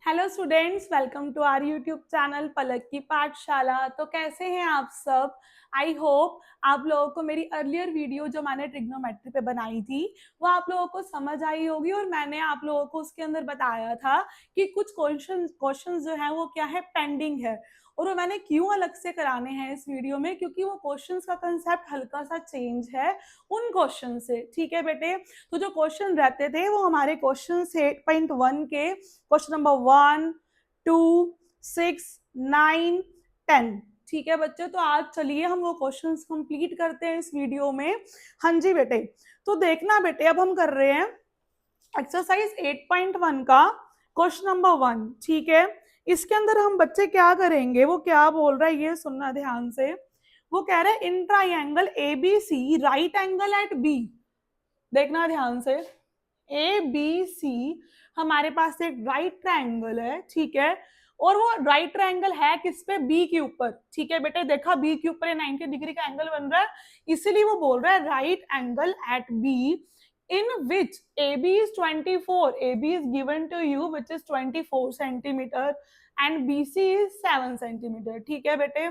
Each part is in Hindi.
Hello students, welcome to our YouTube channel Palak की पाठशाला। तो कैसे हैं आप सब? आई होप आप लोगों को मेरी अर्लियर वीडियो जो मैंने ट्रिग्नोमेट्री पे बनाई थी वो आप लोगों को समझ आई होगी। और मैंने आप लोगों को उसके अंदर बताया था कि कुछ क्वेश्चन जो है वो क्या है, पेंडिंग है। और वो मैंने क्यों अलग से कराने हैं इस वीडियो में, क्योंकि वो क्वेश्चंस का कंसेप्ट हल्का सा चेंज है उन क्वेश्चन से। ठीक है बेटे, तो जो क्वेश्चन रहते थे वो हमारे क्वेश्चन 8.1 के क्वेश्चन नंबर 1, 2, 6, 9, 10। ठीक है बच्चे, तो आज चलिए हम वो क्वेश्चंस कंप्लीट करते हैं इस वीडियो में। हाँ जी बेटे, तो देखना बेटे, अब हम कर रहे हैं एक्सरसाइज 8.1 का क्वेश्चन नंबर 1। ठीक है, इसके अंदर हम बच्चे क्या करेंगे, वो क्या बोल रहा है ये सुनना ध्यान से। वो कह रहा है in triangle A B C right angle at B. देखना ध्यान से, ए बी सी हमारे पास एक राइट ट्रायंगल है। ठीक है, और वो राइट ट्रायंगल है किस पे? बी के ऊपर। ठीक है बेटे, देखा बी के ऊपर 90 डिग्री का एंगल बन रहा है, इसीलिए वो बोल रहा है right angle at B in which AB is 24, AB is given to you which is 24 centimeter and BC is 7 centimeter। ठीक है बेटे,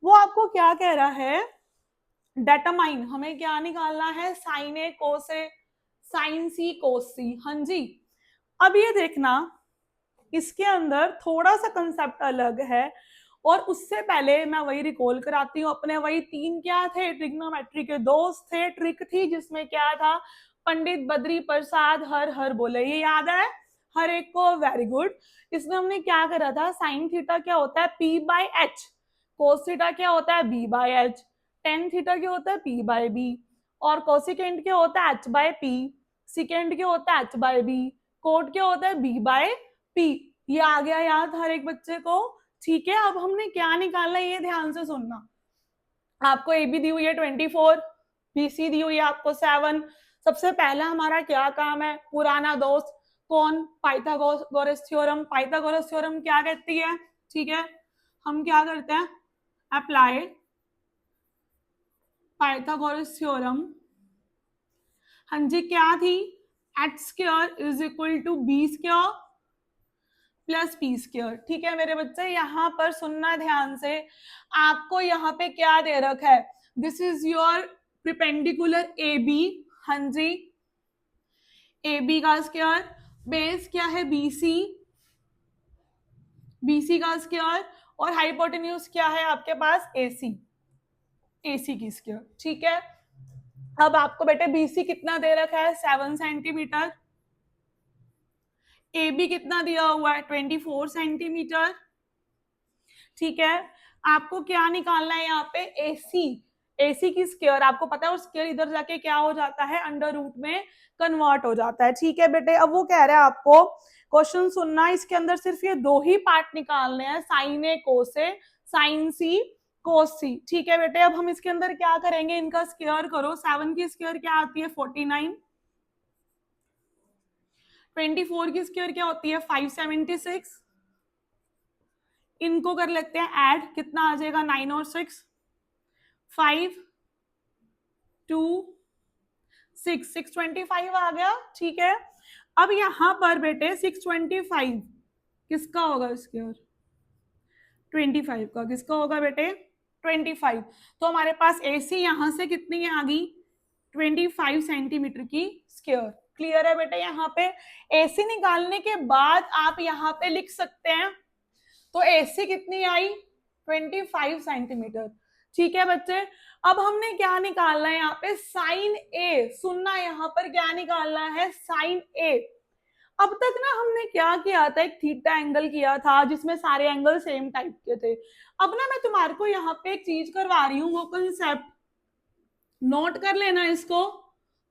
वो आपको क्या कह रहा है, डेटरमाइन, हमें क्या निकालना है, sign A cos A, sin सी कोस सी। हाँ जी, अब ये देखना, इसके अंदर थोड़ा सा कंसेप्ट अलग है। और उससे पहले मैं वही रिकॉल कराती हूँ अपने, वही तीन क्या थे, ट्रिग्नोमेट्री के दोस्त थे। ट्रिक थी जिसमें क्या था, पंडित बद्री प्रसाद हर हर बोले, ये याद है हर एक को? Very good. इसमें हमने क्या करा था, साइन थीटा क्या होता है, P by H. Cos theta क्या होता है, B by H. Tan theta क्या होता है, पी बाय बी। और कोसिकेंट क्या होता है, एच बाय पी। सिकेंड क्या होता है, एच बाय बी। कोट क्या होता है, बी बाय पी। ये आ गया याद हर एक बच्चे को? ठीक है, अब हमने क्या निकालना है ये ध्यान से सुनना। आपको ए बी दी हुई है 24, बी सी दी हुई है आपको 7। सबसे पहला हमारा क्या काम है, पुराना दोस्त कौन, पाइथागोरस थ्योरम। पाइथागोरस थ्योरम क्या कहती है? ठीक है, हम क्या करते हैं, अप्लाई पाइथागोरस थ्योरम। हाँ जी, क्या थी, H square is equal to B square plus P square. ठीक है मेरे बच्चे, यहाँ पर सुनना ध्यान से, आपको यहाँ पे क्या दे रखा है, this is your perpendicular A B. हाँ जी, ए बी का स्क्वायर, बेस क्या है, बी सी, बी सी का स्क्वायर, और हाइपोटेन्यूज क्या है आपके पास, ए सी, ए सी की स्क्वायर। ठीक है, अब आपको बेटे बी सी कितना दे रखा है, 7 सेंटीमीटर। ए बी कितना दिया हुआ है, 24 सेंटीमीटर। ठीक है, आपको क्या निकालना है यहाँ पे, एसी, एसी की स्क्वायर। आपको पता है और स्क्वायर इधर जाके क्या हो जाता है, अंडर रूट में कन्वर्ट हो जाता है। ठीक है बेटे, अब वो कह रहा है आपको क्वेश्चन सुनना, इसके अंदर सिर्फ ये दो ही पार्ट निकालने हैं, sign A cos A, sin सी कोस सी। ठीक है बेटे, अब हम इसके अंदर क्या करेंगे, इनका स्क्वायर करो। 7 की स्क्वायर क्या आती है, 49। 24 की स्क्वायर क्या होती है, 576। इनको कर लेते हैं ऐड, कितना आ जाएगा, 9 और 6, 5, 2, 6, 625 आ गया। ठीक है, अब यहां पर बेटे 625 किसका होगा स्क्वायर, 25 का। किसका होगा बेटे, 25। तो हमारे पास एसी यहां से कितनी आ गई, 25 सेंटीमीटर की स्क्वायर। क्लियर है बेटे? यहाँ पे एसी निकालने के बाद आप यहाँ पे लिख सकते हैं, तो एसी कितनी आई, 25 सेंटीमीटर। ठीक है बच्चे, अब हमने क्या निकालना है यहाँ पे, साइन ए। सुनना, यहाँ पर क्या निकालना है, साइन ए। अब तक ना हमने क्या किया था, एक थीटा एंगल किया था जिसमें सारे एंगल सेम टाइप के थे। अब ना मैं तुम्हारे को यहाँ पे एक चीज करवा रही हूँ, वो कंसेप्ट नोट कर लेना इसको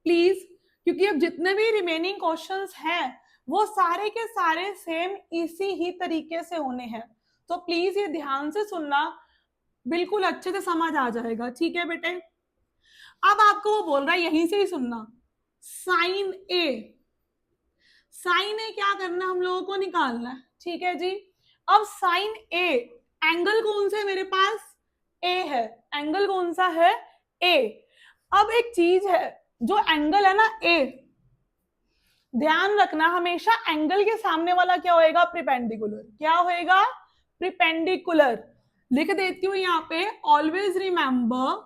प्लीज, क्योंकि अब जितने भी रिमेनिंग क्वेश्चंस हैं वो सारे के सारे सेम इसी ही तरीके से होने हैं। तो प्लीज ये ध्यान से सुनना, बिल्कुल अच्छे से समझ आ जाएगा। ठीक है बेटे, अब आपको वो बोल रहा है यहीं से ही सुनना, साइन ए, साइन ए क्या करना हम लोगों को, निकालना है। ठीक है जी, अब साइन ए, एंगल कौन सा है मेरे पास, ए है। एंगल कौन सा है, ए। अब एक चीज है, जो एंगल है ना ए, ध्यान रखना हमेशा एंगल के सामने वाला क्या होएगा, प्रिपेंडिकुलर। क्या होएगा, प्रिपेंडिकुलर। लिख देती हूं यहां पे, ऑलवेज रिमेंबर,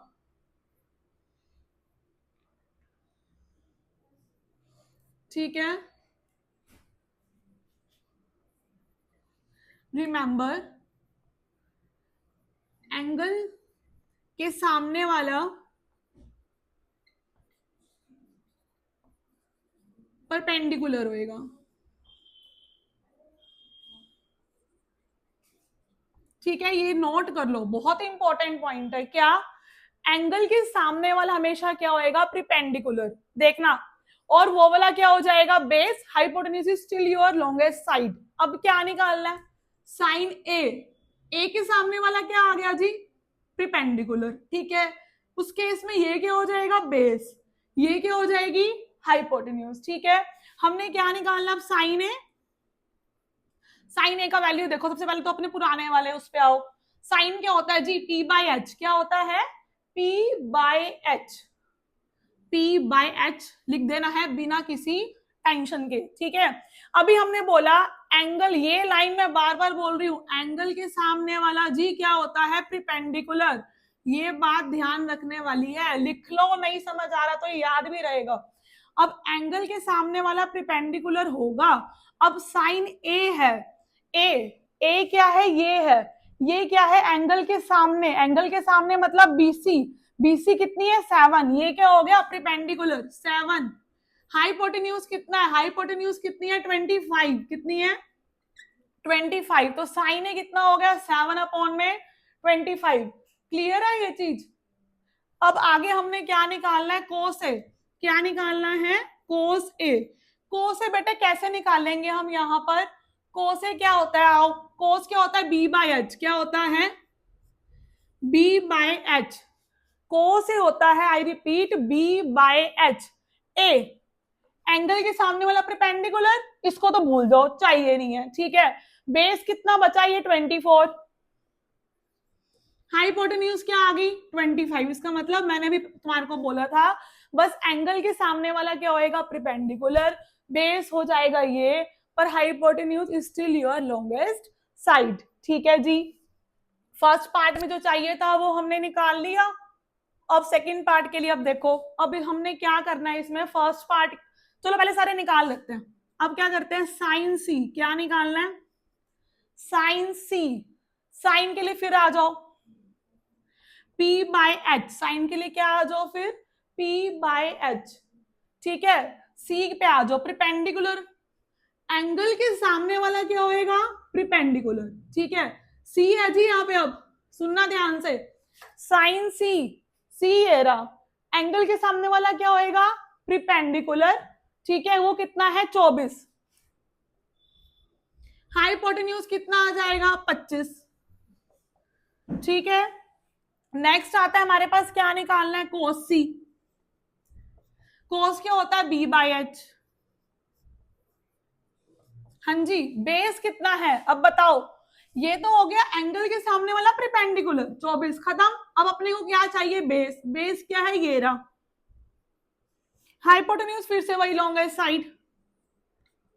ठीक है, रिमेंबर एंगल के सामने वाला परपेंडिकुलर होएगा। ठीक है, ये नोट कर लो, बहुत इंपॉर्टेंट पॉइंट है। क्या, एंगल के सामने वाला हमेशा क्या होएगा, प्रिपेंडिकुलर। देखना, और वो वाला क्या हो जाएगा, base. Hypotenuse is still your longest side. अब क्या निकालना है, साइन ए के सामने वाला क्या आ गया जी, प्रिपेंडिकुलर। ठीक है, उस केस में ये क्या हो जाएगा, बेस। ये क्या हो जाएगी, हाइपोटेन्यूज। ठीक है, हमने क्या निकालना, अब साइन ए। साइन ए का वैल्यू देखो, सबसे पहले तो अपने पुराने वाले उस पे आओ। साइन क्या होता है जी, पी बाई एच। क्या होता है, P by H. P by H लिख देना है बिना किसी टेंशन के। ठीक है, अभी हमने बोला एंगल, ये लाइन मैं बार बार बोल रही हूं, एंगल के सामने वाला जी क्या होता है, प्रिपेंडिकुलर। ये बात ध्यान रखने वाली है, लिख लो, नहीं समझ आ रहा तो याद भी रहेगा। अब एंगल के सामने वाला प्रिपेंडिकुलर होगा। अब साइन ए है, ए, ए क्या है, ये है। ये क्या है, एंगल के सामने। एंगल के सामने मतलब बीसी। बीसी कितनी है, 7। ये क्या हो गया, प्रिपेंडिकुलर 7। हाइपोटेन्यूज कितना है, हाइपोटेन्यूज कितनी है, 25। कितनी है, 25। तो साइन ए कितना हो गया, 7/25। क्लियर है ये चीज। अब आगे हमने क्या निकालना है, कोस ए। क्या निकालना है, कोस ए। कोस ए बेटे कैसे निकालेंगे हम, यहां पर कोस ए क्या होता है, आओ, कोस क्या होता है, बी बाई एच। क्या होता है, B by H. Cos A होता है, I repeat, B by H. A, angle के सामने वाला परपेंडिकुलर, इसको तो भूल जाओ, चाहिए नहीं है। ठीक है, बेस कितना बचा, ये 24। हाइपोटेन्यूज क्या आ गई, 25। इसका मतलब मैंने भी तुम्हारे को बोला था, बस एंगल के सामने वाला क्या होएगा, प्रिपेंडिकुलर। बेस हो जाएगा ये, पर hypotenuse is still your longest side. ठीक है जी, फर्स्ट पार्ट में जो चाहिए था वो हमने निकाल लिया। अब सेकंड पार्ट के लिए, अब देखो, अब हमने क्या करना है इसमें, फर्स्ट पार्ट चलो पहले सारे निकाल लेते हैं। अब क्या करते हैं, साइन सी। क्या निकालना है, साइन सी। साइन के लिए फिर आ जाओ, पी बाय एच। साइन के लिए क्या आ जाओ फिर, पी बाय एच। ठीक है, सी पे आ जाओ, प्रिपेंडिकुलर। एंगल के सामने वाला क्या होएगा, प्रिपेंडिकुलर। ठीक है, सी है जी यहाँ पे, अब सुनना ध्यान से, साइन सी। सी एरा, एंगल के सामने वाला क्या होएगा, प्रिपेंडिकुलर। ठीक है, वो कितना है, 24। हाइपोटेन्यूज कितना आ जाएगा, 25। ठीक है, नेक्स्ट आता है हमारे पास, क्या निकालना है, कोस सी। कोस क्या होता है, बी बाई एच। हाँ जी, बेस कितना है, अब बताओ। ये तो हो गया एंगल के सामने वाला प्रिपेंडिकुलर, 24 खत्म। अब अपने को क्या चाहिए, बेस। बेस क्या है, ये रहा। हाइपोटेन्यूज फिर से वही लॉन्गेस्ट साइड,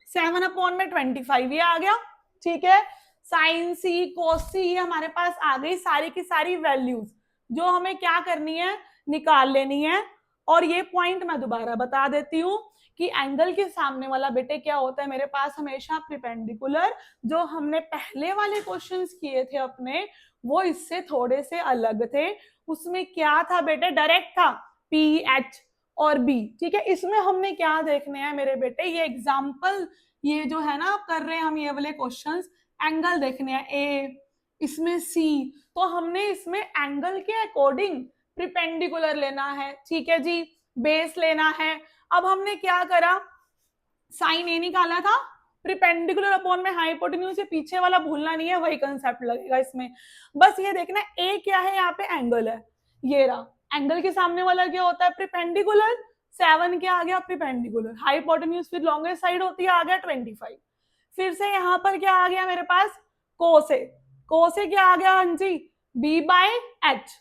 7/25 ये आ गया। ठीक है, साइन सी, कोस सी, ये हमारे पास आ गई सारी की सारी वैल्यूज, जो हमें क्या करनी है, निकाल लेनी है। और ये पॉइंट मैं दोबारा बता देती हूँ कि एंगल के सामने वाला बेटे क्या होता है मेरे पास, हमेशा प्रिपेंडिकुलर। जो हमने पहले वाले क्वेश्चंस किए थे अपने, वो इससे थोड़े से अलग थे। उसमें क्या था बेटे, डायरेक्ट था, पी एच और बी। ठीक है, इसमें हमने क्या देखने हैं मेरे बेटे, ये एग्जाम्पल, ये जो है ना कर रहे हैं हम ये वाले क्वेश्चंस, एंगल देखने हैं, ए, इसमें सी। तो हमने इसमें एंगल के अकॉर्डिंग प्रिपेंडिकुलर लेना है। ठीक है जी, बेस लेना है। अब हमने क्या करा, साइन ए निकाला था, प्रिपेंडिकुलर अपॉन में हाइपोटेन्यूज, से पीछे वाला भूलना नहीं है, वही कंसेप्ट लगेगा इसमें। बस ये देखना, ए क्या है, यहाँ पे एंगल है, ये रहा। एंगल के सामने वाला क्या होता है, प्रिपेंडिकुलर। 7 क्या आ गया, प्रिपेंडिकुलर। हाइपोटेन्यूज फिर लॉन्गेस्ट साइड होती है, आ गया 25। फिर से यहाँ पर क्या आ गया मेरे पास, कोसे। कोसे क्या आ गया, हाँ जी, बी बाय एच।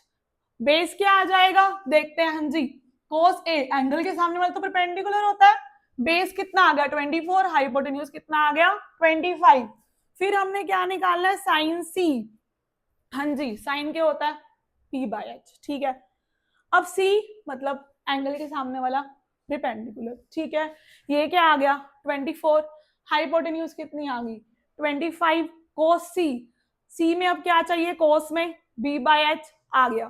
बेस क्या आ जाएगा, देखते हैं, हाँ जी, कोस ए, एंगल के सामने वाला तो परपेंडिकुलर होता है, बेस कितना आ गया 24, हाइपोटेन्यूज कितना आ गया 25। फिर हमने क्या निकालना है साइन सी, हाँ जी साइन क्या होता है P बाय एच, ठीक है। अब C मतलब एंगल के सामने वाला परपेंडिकुलर, ठीक है। ये क्या आ गया 24, हाइपोटेन्यूज कितनी आ गई 25 कोस सी, सी में अब क्या चाहिए कोस में B बाय एच आ गया,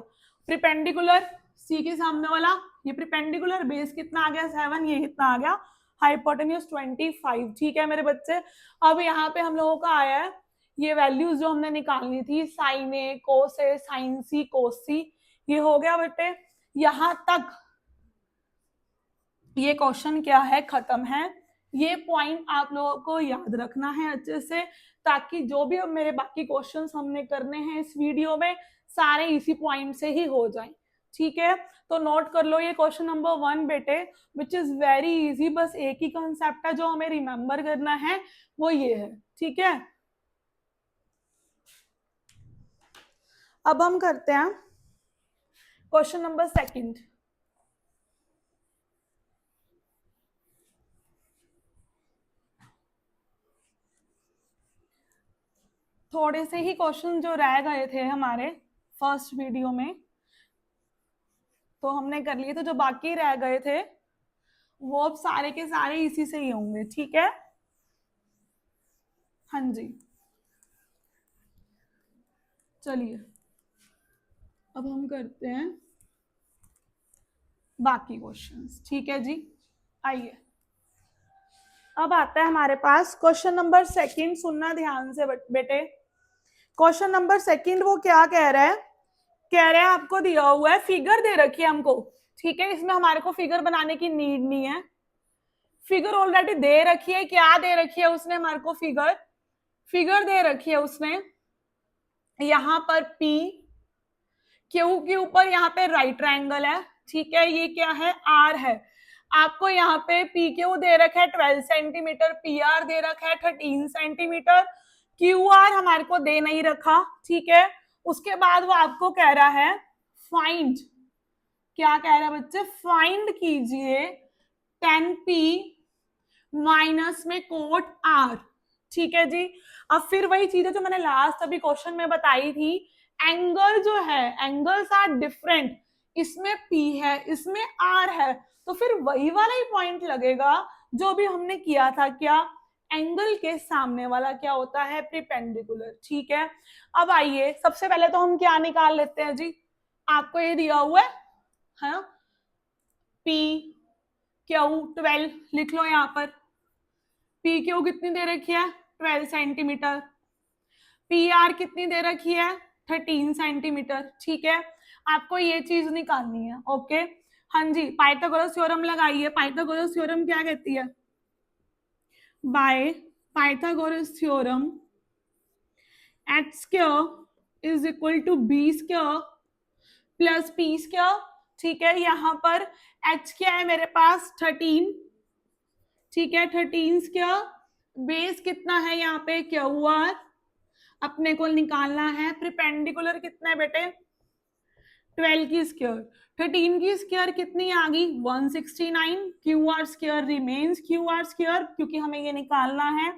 परपेंडिकुलर C के सामने वाला ये परपेंडिकुलर, बेस कितना आ गया 7, ये कितना आ गया हाइपोटेन्यूज 25, ठीक है मेरे बच्चे। अब यहाँ पे हम लोगों का आया है ये वैल्यूज जो हमने निकालनी थी sign A cos A sin सी कोस सी, ये हो गया बेटे यहां तक ये क्वेश्चन क्या है खत्म है। ये पॉइंट आप लोगों को याद रखना है अच्छे से, ताकि जो भी मेरे बाकी क्वेश्चंस हमने करने हैं इस वीडियो में सारे इसी पॉइंट से ही हो जाएं, ठीक है। तो नोट कर लो ये क्वेश्चन नंबर 1 बेटे, विच इज वेरी इजी, बस एक ही कंसेप्ट है जो हमें रिमेंबर करना है वो ये है, ठीक है। अब हम करते हैं क्वेश्चन नंबर 2। थोड़े से ही क्वेश्चन जो रह गए थे हमारे फर्स्ट वीडियो में तो हमने कर लिए थे, जो बाकी रह गए थे वो अब सारे के सारे इसी से ही होंगे, ठीक है। हाँ जी चलिए अब हम करते हैं बाकी क्वेश्चंस, ठीक है जी। आइए अब आता है हमारे पास क्वेश्चन नंबर 2, सुनना ध्यान से बेटे। क्वेश्चन नंबर 2 वो क्या कह रहा है, कह रहे हैं आपको दिया हुआ है फिगर दे रखी है हमको, ठीक है। इसमें हमारे को फिगर बनाने की नीड नहीं है, फिगर ऑलरेडी दे रखी है। क्या दे रखी है उसने हमारे को फिगर दे रखी है उसने, यहां पर P क्यू के ऊपर यहाँ पे राइट ट्रायंगल है, ठीक है। ये क्या है R है, आपको यहाँ पे पी क्यू दे रखा है 12 सेंटीमीटर, पी आर दे रखा है 13 सेंटीमीटर, क्यू आर हमारे को दे नहीं रखा, ठीक है। उसके बाद वो आपको कह रहा है फाइंड, क्या कह रहा है बच्चे फाइंड कीजिए 10p माइनस में कोट R, ठीक है जी। अब फिर वही चीज है जो मैंने लास्ट अभी क्वेश्चन में बताई थी, एंगल जो है एंगल्स आर डिफरेंट, इसमें P है इसमें R है, तो फिर वही वाला ही पॉइंट लगेगा जो भी हमने किया था, क्या एंगल के सामने वाला क्या होता है परपेंडिकुलर, ठीक है। अब आइए सबसे पहले तो हम क्या निकाल लेते हैं जी, आपको ये दिया हुआ है ना P क्यू 12 लिख लो यहाँ पर, पी क्यू कितनी दे रखी है 12 सेंटीमीटर, पी आर कितनी दे रखी है 13 सेंटीमीटर, ठीक है। आपको ये चीज निकालनी है, ओके। हाँ जी पाइथागोरस थ्योरम लगाइए। पाइथागोरस थ्योरम क्या कहती है, by Pythagoras theorem H square is equal to B square plus P square, ठीक है। यहाँ पर एच क्या है मेरे पास 13, ठीक है 13 स्क्वायर, बेस कितना है यहाँ पे क्यू आर अपने को निकालना है, परपेंडिकुलर कितना है बेटे 12 की स्क्वायर, 13 की स्क्वायर कितनी आ गई 169, Q R square remains Q R square क्योंकि हमें ये निकालना है,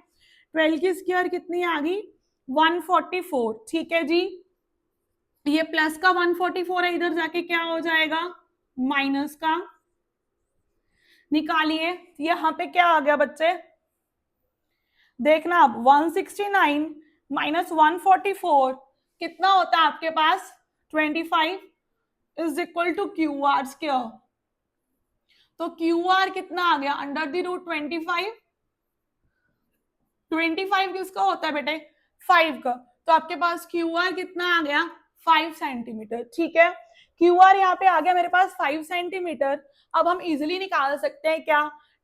12 की स्क्वायर कितनी आ गई 144, ठीक है जी। ये प्लस का 144 है, इधर जाके क्या हो जाएगा माइनस का, निकालिए यहाँ पे क्या आ गया बच्चे देखना अब 169 माइनस 144 कितना होता है आपके पास 25 is equal to Q R square, तो क्यू आर कितना आ गया अंडर द रूट 25, 25 किसका होता है बेटे 5 का, तो आपके पास क्यू आर कितना आ गया 5 सेंटीमीटर, ठीक है। क्यू आर यहाँ पे आ गया मेरे पास 5 सेंटीमीटर। अब हम इजिली निकाल सकते हैं क्या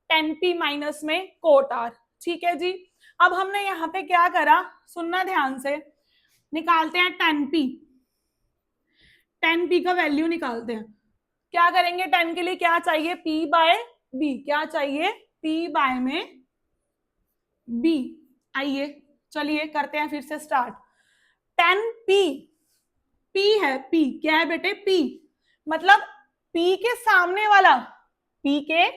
10p माइनस में कोट आर, ठीक है जी। अब हमने यहाँ पे क्या करा सुनना ध्यान से, निकालते हैं 10p, 10p का वैल्यू निकालते हैं। क्या करेंगे 10 के लिए क्या चाहिए p बाय b, क्या चाहिए p बाय में b। आइए चलिए करते हैं फिर से स्टार्ट, 10p p है, p क्या है बेटे p मतलब p के सामने वाला, p के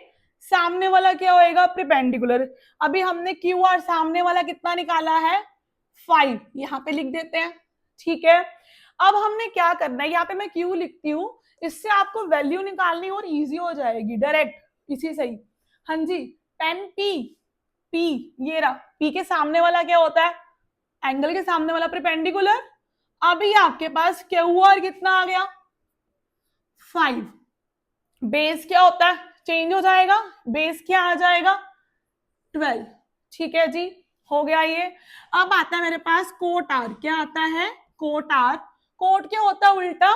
सामने वाला क्या होएगा, परपेंडिकुलर। अभी हमने क्यू आर सामने वाला कितना निकाला है, 5, यहाँ पे लिख देते हैं, ठीक है। अब हमने क्या करना है, यहाँ पे मैं क्यू लिखती हूँ, इससे आपको वैल्यू निकालनी और इजी हो जाएगी डायरेक्ट इसी से ही। हाँ जी, 10p, p ये रहा, p के सामने वाला क्या होता है, एंगल के सामने वाला परपेंडिकुलर। अभी आपके पास क्यू आर कितना आ गया, 5। बेस क्या होता है, चेंज हो जाएगा, बेस क्या आ जाएगा, 12। ठीक है जी, हो गया ये। अब आता है मेरे पास कोट आर, क्या आता है, कोट आर। कोट क्या होता है, उल्टा,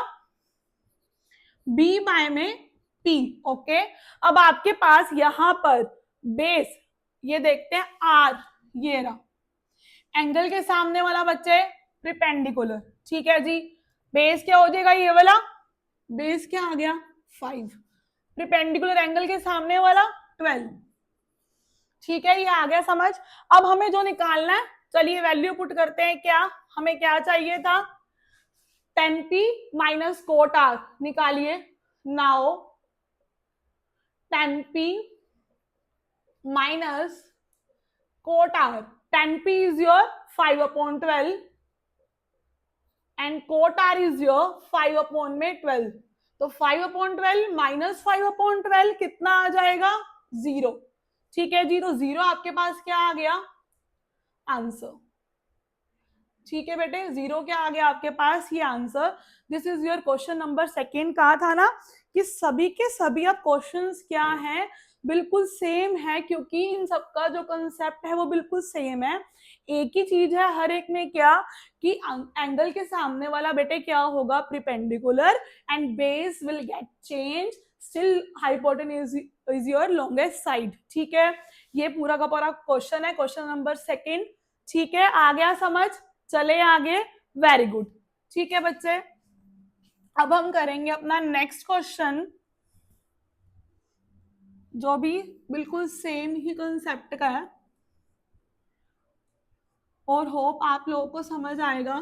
बी बाय में पी, ओके। अब आपके पास यहां पर बेस, ये देखते हैं आर, ये रहा, एंगल के सामने वाला बच्चे परपेंडिकुलर, ठीक है जी। बेस क्या हो जाएगा, ये वाला बेस क्या आ गया, 5, परपेंडिकुलर एंगल के सामने वाला 12, ठीक है, ये आ गया समझ। अब हमें जो निकालना है, चलिए वैल्यू पुट करते हैं। क्या हमें क्या चाहिए था, 10p माइनस कोट आर निकालिए। Now 10p minus cot R, 10p is your 5/12 and cot R is your 5/12। तो 5/12 माइनस 5/12 कितना आ जाएगा, 0, ठीक है जी। तो 0 आपके पास क्या आ गया, आंसर, ठीक है बेटे, 0 क्या आ गया आपके पास, ये answer. This is your question number second. कहा था ना कि सभी के सभी अब क्वेश्चंस क्या हैं, बिल्कुल सेम है, क्योंकि इन सबका जो कंसेप्ट है वो बिल्कुल सेम है। एक ही चीज है हर एक में, क्या कि एंगल के सामने वाला बेटे क्या होगा, perpendicular, and base will get change, still hypotenuse is your longest side, ठीक है। ये पूरा का पूरा क्वेश्चन है, क्वेश्चन नंबर सेकेंड, ठीक है। आ गया समझ, चले आगे, वेरी गुड, ठीक है बच्चे। अब हम करेंगे अपना नेक्स्ट क्वेश्चन, जो भी बिल्कुल सेम ही कंसेप्ट का है, और होप आप लोगों को समझ आएगा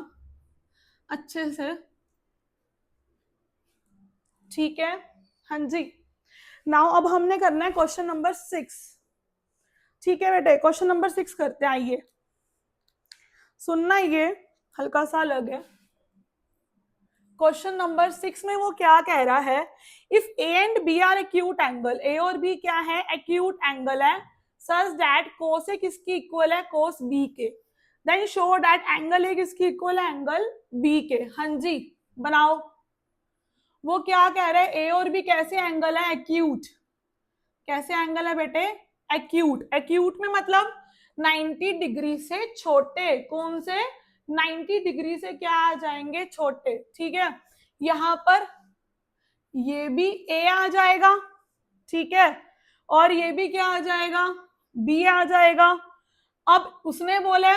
अच्छे से, ठीक है। हाँ जी, नाउ अब हमने करना है क्वेश्चन नंबर 6, ठीक है बेटे। क्वेश्चन नंबर 6 करते हैं, आइए सुनना, ये हल्का सा अलग है। क्वेश्चन नंबर 6 में वो क्या कह रहा है, if A and B are acute angle, A और बी क्या है, एक्यूट एंगल है, सच दैट कोस ए किसकी इक्वल है, कोस बी के, then show that angle A किसकी इक्वल है, एंगल बी के। हाँ जी, बनाओ। वो क्या कह रहा है, ए और बी कैसे एंगल है, एक्यूट, कैसे एंगल है बेटे, एक्यूट। एक्यूट में मतलब 90 डिग्री से छोटे, कौन से, 90 डिग्री से क्या आ जाएंगे, छोटे, ठीक है। यहां पर ये भी ए आ जाएगा, ठीक है, और ये भी क्या आ जाएगा, बी आ जाएगा। अब उसने बोला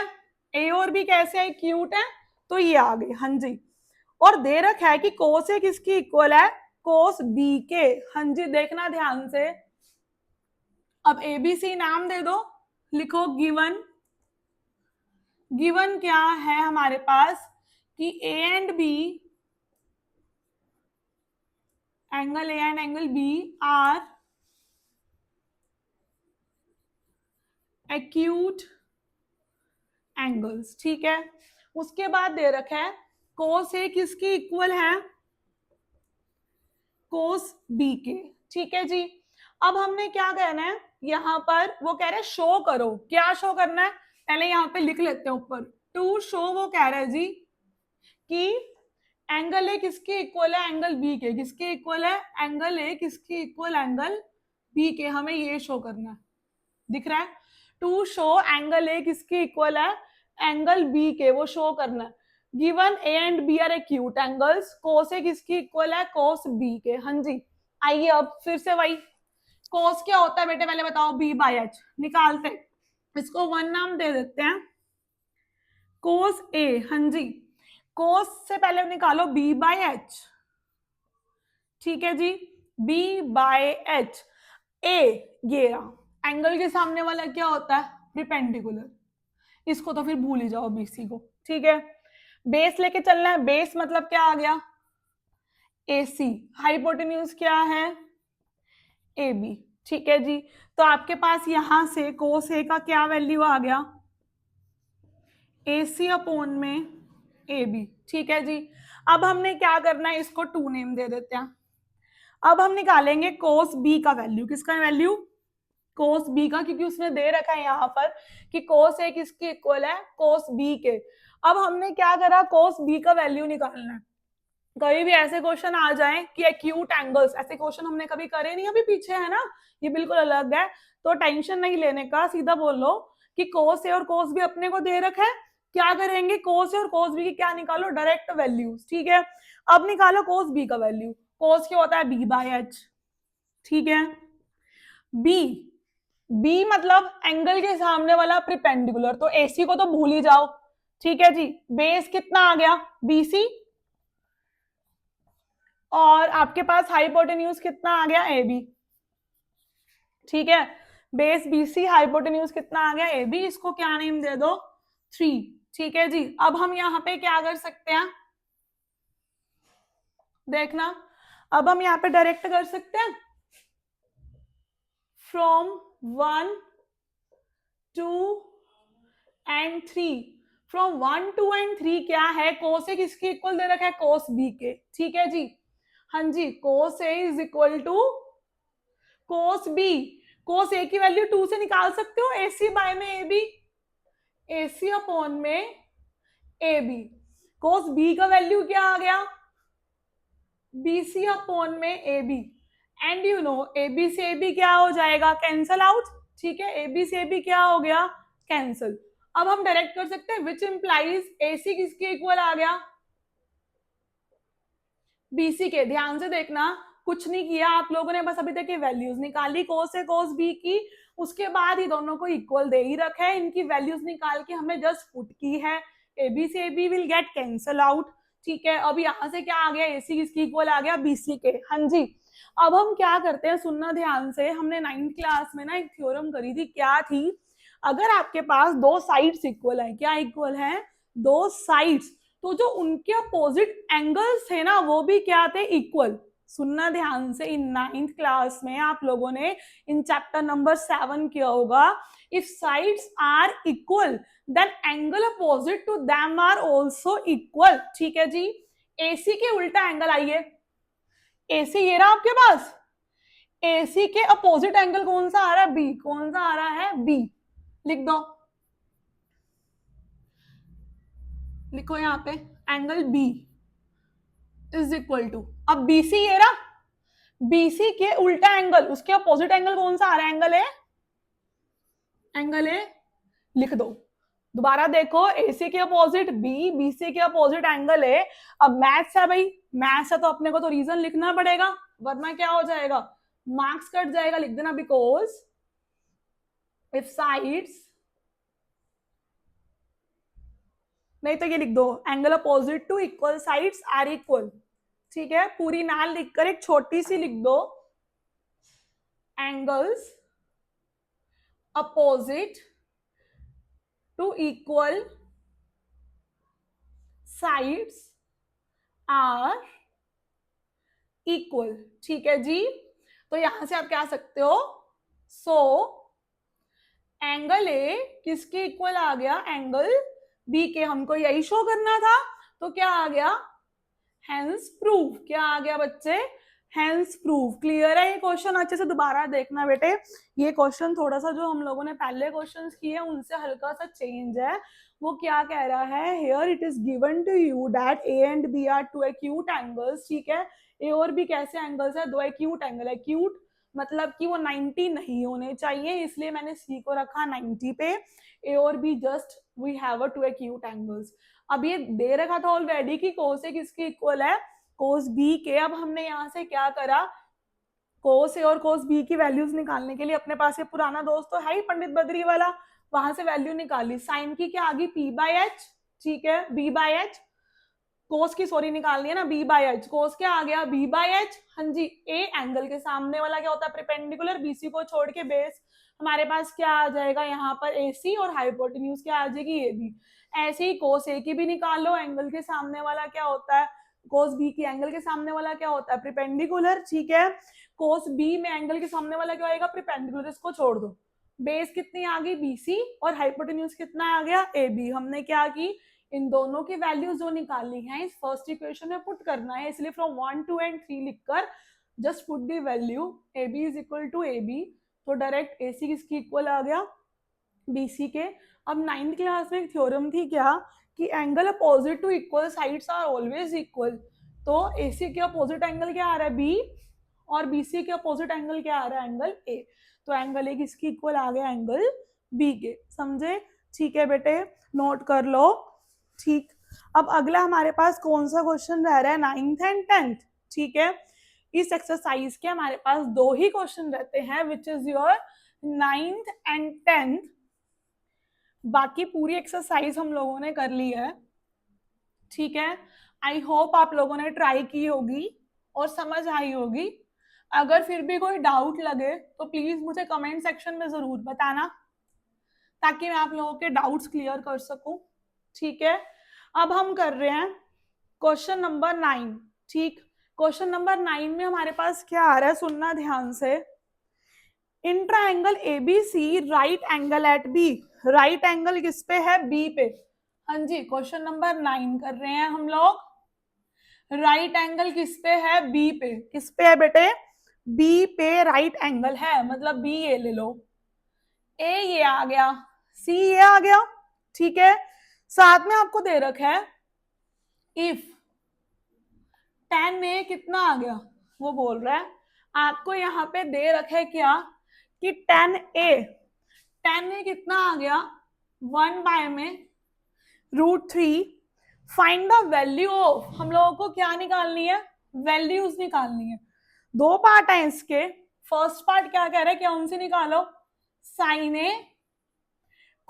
ए और बी कैसे है, क्यूट है, तो ये आ गए, हाँ जी। और दे रखा है कि कोस ए किसकी इक्वल है, कोस बी के। हाँ जी, देखना ध्यान से। अब एबीसी नाम दे दो, लिखो गिवन। गिवन क्या है हमारे पास कि A and B, angle A and angle B are acute angles, ठीक है। उसके बाद दे रखा है कोस ए किसकी इक्वल है, कोस बी के, ठीक है जी। अब हमने क्या कहना है, यहां पर वो कह रहे हैं शो करो, क्या शो करना है, पहले यहां पे लिख लेते हैं ऊपर, टू शो। वो कह रहा है जी कि एंगल ए किसके इक्वल है, एंगल बी के, किसके इक्वल है, एंगल ए किसके इक्वल, एंगल बी के। हमें ये शो करना है, दिख रहा है, टू शो एंगल ए किसके इक्वल है, एंगल बी के, वो शो करना है। Given A and B are acute angles, cos A किसकी इक्वल है, कोस बी के। हाँ जी, आइए अब फिर से वही, कोस क्या होता है बेटे, पहले बताओ, बी बाय एच निकालते, इसको 1 नाम दे देते हैं, कोस ए। हाँ जी, कोस से पहले निकालो बी बाय एच, ठीक है जी, बी बाय एच। ए ये रहा, एंगल के सामने वाला क्या होता है, परपेंडिकुलर, इसको तो फिर भूल ही जाओ बीसी को, ठीक है। बेस लेके चलना है, बेस मतलब क्या आ गया, ए सी। हाइपोटेन्यूज क्या है, ए बी, ठीक है जी। तो आपके पास यहां से कोस ए का क्या वैल्यू आ गया, ए सी अपॉन में ए बी। ठीक है जी। अब हमने क्या करना है, इसको 2 नेम दे देते हैं। अब हम निकालेंगे कोस बी का वैल्यू। किसका वैल्यू, कोस बी का, क्योंकि उसने दे रखा है यहाँ पर कि कोस ए किसके इक्वल है, कोस बी के। अब हमने क्या करा, कोस बी का वैल्यू निकालना है। कभी भी ऐसे क्वेश्चन आ जाए कि एक्यूट एंगल्स, ऐसे क्वेश्चन हमने कभी करे नहीं अभी पीछे, है ना, ये बिल्कुल अलग है, तो टेंशन नहीं लेने का, सीधा बोलो कि कोस ए और कोस बी अपने को दे रखा है। क्या करेंगे, कोस ए और कोस बी की क्या निकालो, डायरेक्ट वैल्यूज। ठीक है, अब निकालो कोस बी का वैल्यू। कोस क्या होता है, बी बाय एच। ठीक है, बी, बी मतलब एंगल के सामने वाला प्रिपेंडिकुलर, तो एसी को तो भूल ही जाओ। ठीक है जी, बेस कितना आ गया, बीसी, और आपके पास हाइपोटेन्यूज कितना आ गया, ए बी। ठीक है, बेस बीसी, हाइपोटेन्यूज कितना आ गया, ए बी। इसको क्या नेम दे दो, 3। ठीक है जी। अब हम यहाँ पे क्या कर सकते हैं, देखना, अब हम यहाँ पे डायरेक्ट कर सकते हैं, फ्रॉम 1 2 एंड 3। फ्रॉम 1 2 एंड 3 क्या है, कोस ए किसके इक्वल दे रखा है, कोस बी के। ठीक है जी, हाँ जी, cos A is equal to cos B. Cos A की वैल्यू 2 से निकाल सकते हो, ए सी बाय में A B, A C upon में ए बी। कोस बी का वैल्यू क्या आ गया, बी सी अपॉन में A B. And you know A B से ए बी क्या हो जाएगा, कैंसल आउट। ठीक है, ए बी से ए बी क्या हो गया, कैंसल। अब हम डायरेक्ट कर सकते हैं, विच इंप्लाइज ए सी किसके इक्वल आ गया, बीसी के। ध्यान से देखना, कुछ नहीं किया आप लोगों ने, बस अभी तक ये वैल्यूज निकाली कोस ए कोस बी की, उसके बाद ही दोनों को इक्वल दे ही रखा है, इनकी वैल्यूज निकाल के हमने जस्ट पुट की है, ए बी से A B will get cancel out. ठीक है, अब यहां से क्या आ गया, एसी किसकी इक्वल आ गया, बीसी के। हाँ जी, अब हम क्या करते हैं, सुनना ध्यान से, हमने 9th क्लास में ना एक थ्योरम करी थी, क्या थी, अगर आपके पास दो साइड्स इक्वल है, क्या इक्वल है, दो साइड्स, तो जो उनके अपोजिट एंगल्स थे ना वो भी क्या थे, इक्वल। सुनना ध्यान से, इन 9th क्लास में आप लोगों ने इन चैप्टर नंबर 7 किया होगा, if sides are equal then angle opposite to them are also equal. ठीक है जी, एसी के उल्टा एंगल, आइए, एसी ये रहा आपके पास, एसी के अपोजिट एंगल कौन सा आ रहा है, बी। कौन सा आ रहा है, बी। लिख दो, लिखो यहाँ पे, angle B is equal to, अब बीसी ये रहा, बीसी के उल्टा एंगल, उसके अपोजिट एंगल कौन सा आ रहा है, एंगल ए, एंगल ए। लिख दो, दोबारा देखो, एसी के अपोजिट बी, बीसी के अपोजिट एंगल ए। अब मैथ्स है भाई, मैथ्स है तो अपने को तो रीजन लिखना पड़ेगा, वरना क्या हो जाएगा, मार्क्स कट जाएगा। लिख देना, बिकॉज इफ साइड्स, नहीं तो ये लिख दो, angle opposite to equal sides are equal. ठीक है, पूरी नाल लिखकर एक छोटी सी लिख दो, angles opposite to equal sides are equal. ठीक है जी, तो यहां से आप क्या सकते हो, सो एंगल ए किसके इक्वल आ गया, एंगल बी के। हमको यही शो करना था, तो क्या आ गया, हेंस प्रूव। क्या आ गया बच्चे, हेंस प्रूव। क्लियर है ये क्वेश्चन, अच्छे से दोबारा देखना बेटे, ये क्वेश्चन थोड़ा सा जो हम लोगों ने पहले क्वेश्चंस किए हैं उनसे हल्का सा चेंज है। वो क्या कह रहा है, here it is given to you that A and B are two acute angles. ठीक है, ए और बी कैसे एंगल्स है, दो एक्यूट एंगल। एक्यूट मतलब कि वो 90 नहीं होने चाहिए, इसलिए मैंने सी को रखा 90 पे। ए और B just we have a two acute angles. अब ये दे रखा था ऑलरेडी कि कोस ए किसके इक्वल है, कोस बी के। अब हमने यहाँ से क्या करा, कोस ए और कोस बी की वैल्यूज निकालने के लिए अपने पास ये पुराना दोस्त तो है ही, पंडित बद्री वाला, वहां से वैल्यू निकाली। साइन की क्या आ गई, पी बाय एच। ठीक है, बी बाय एच, कोस की सॉरी निकालनी है ना, बी बाय एच। कोस क्या आ गया, बी बाय एच। हाँ जी, ए एंगल के सामने वाला क्या होता है, प्रिपेंडिकुलर, बीसी को छोड़ के बेस। हमारे पास क्या आ जाएगा यहाँ पर, एसी, और हाइपोटेन्यूज क्या आ जाएगी, ए बी। ऐसे ही कोस ए की भी निकाल लो, एंगल के सामने वाला क्या होता है, कोस बी की एंगल के सामने वाला क्या होता है, प्रिपेंडिकुलर, ठीक है। कोस बी में एंगल के सामने वाला क्या होएगा, प्रिपेंडिकुलर, इसको छोड़ दो। बेस कितनी आ गई, बीसी, और हाइपोटेन्यूज कितना आ गया, ए बी। हमने क्या की, इन दोनों की वैल्यूज जो निकालनी है इस फर्स्ट इक्वेशन में पुट करना है, इसलिए फ्रॉम 1 2 एंड 3 लिखकर just put the value A B is equal to A B, तो डायरेक्ट ए सी किसकी इक्वल आ गया, बी सी के। अब 9th क्लास में एक थ्योरम थी क्या, कि angle opposite to equal sides are always equal, तो ए सी के अपोजिट एंगल क्या आ रहा है, बी, और बी सी के अपोजिट एंगल क्या आ रहा है, एंगल ए, तो एंगल ए किसकी इक्वल आ गया, एंगल बी के, समझे, ठीक है बेटे, नोट कर लो, ठीक। अब अगला हमारे पास कौन सा क्वेश्चन रह रहा है, 9th एंड 10th, ठीक है। इस एक्सरसाइज के हमारे पास 2 ही क्वेश्चन रहते हैं, which is your 9th and 10th। बाकी पूरी एक्सरसाइज हम लोगों ने कर ली है, ठीक है। आई होप आप लोगों ने ट्राई की होगी और समझ आई होगी। अगर फिर भी कोई डाउट लगे तो प्लीज मुझे कमेंट सेक्शन में जरूर बताना, ताकि मैं आप लोगों के डाउट्स क्लियर कर सकूं, ठीक है। अब हम कर रहे हैं क्वेश्चन नंबर 9, ठीक। क्वेश्चन नंबर 9 में हमारे पास क्या आ रहा है, सुनना ध्यान से। In triangle ABC right angle at B, right angle किस पे है, बी पे। हाँ जी, क्वेश्चन नंबर 9 कर रहे हैं हम लोग, राइट एंगल किस पे है, बी पे। किस पे है बेटे, बी पे राइट एंगल है, मतलब बी ये ले लो, ए ये आ गया, सी ये आ गया, ठीक है। साथ में आपको दे रखा है इफ tan ए कितना आ गया, वो बोल रहा है आपको यहाँ पे दे रखा है क्या, कि tan ए कितना आ गया, 1 बाय में √3, फाइंड द वैल्यू ऑफ, हम लोगों को क्या निकालनी है, वैल्यूज निकालनी है। 2 पार्ट है इसके, फर्स्ट पार्ट क्या कह रहा है, क्या उनसे निकालो, sin A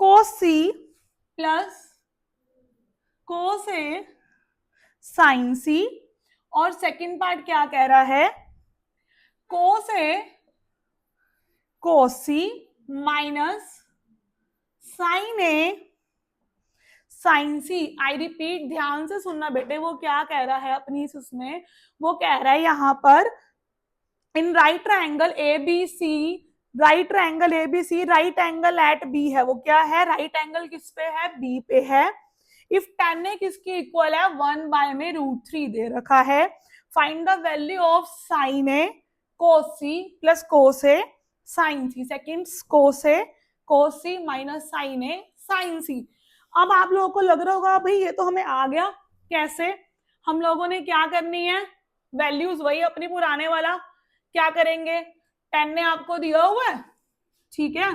cos C plus cos A sin C, और सेकंड पार्ट क्या कह रहा है, cos A cos C minus sin A sin C. I repeat, ध्यान से सुनना बेटे, वो क्या कह रहा है अपनी उसमें, वो कह रहा है यहाँ पर in right triangle A B C, right triangle A B C right angle at B है, वो क्या है, राइट एंगल किस पे है, बी पे है। इफ tan ए किसकी इक्वल है, 1 बाय में √3 दे रखा है। Find the value of sin A cos C plus cos A sin C, second cos A cos C minus sin A sin C. अब आप लोगों को लग रहा होगा भाई ये तो हमें आ गया, कैसे, हम लोगों ने क्या करनी है, वैल्यूज वही अपनी पुराने वाला, क्या करेंगे, tan ने आपको दिया हुआ है, ठीक है,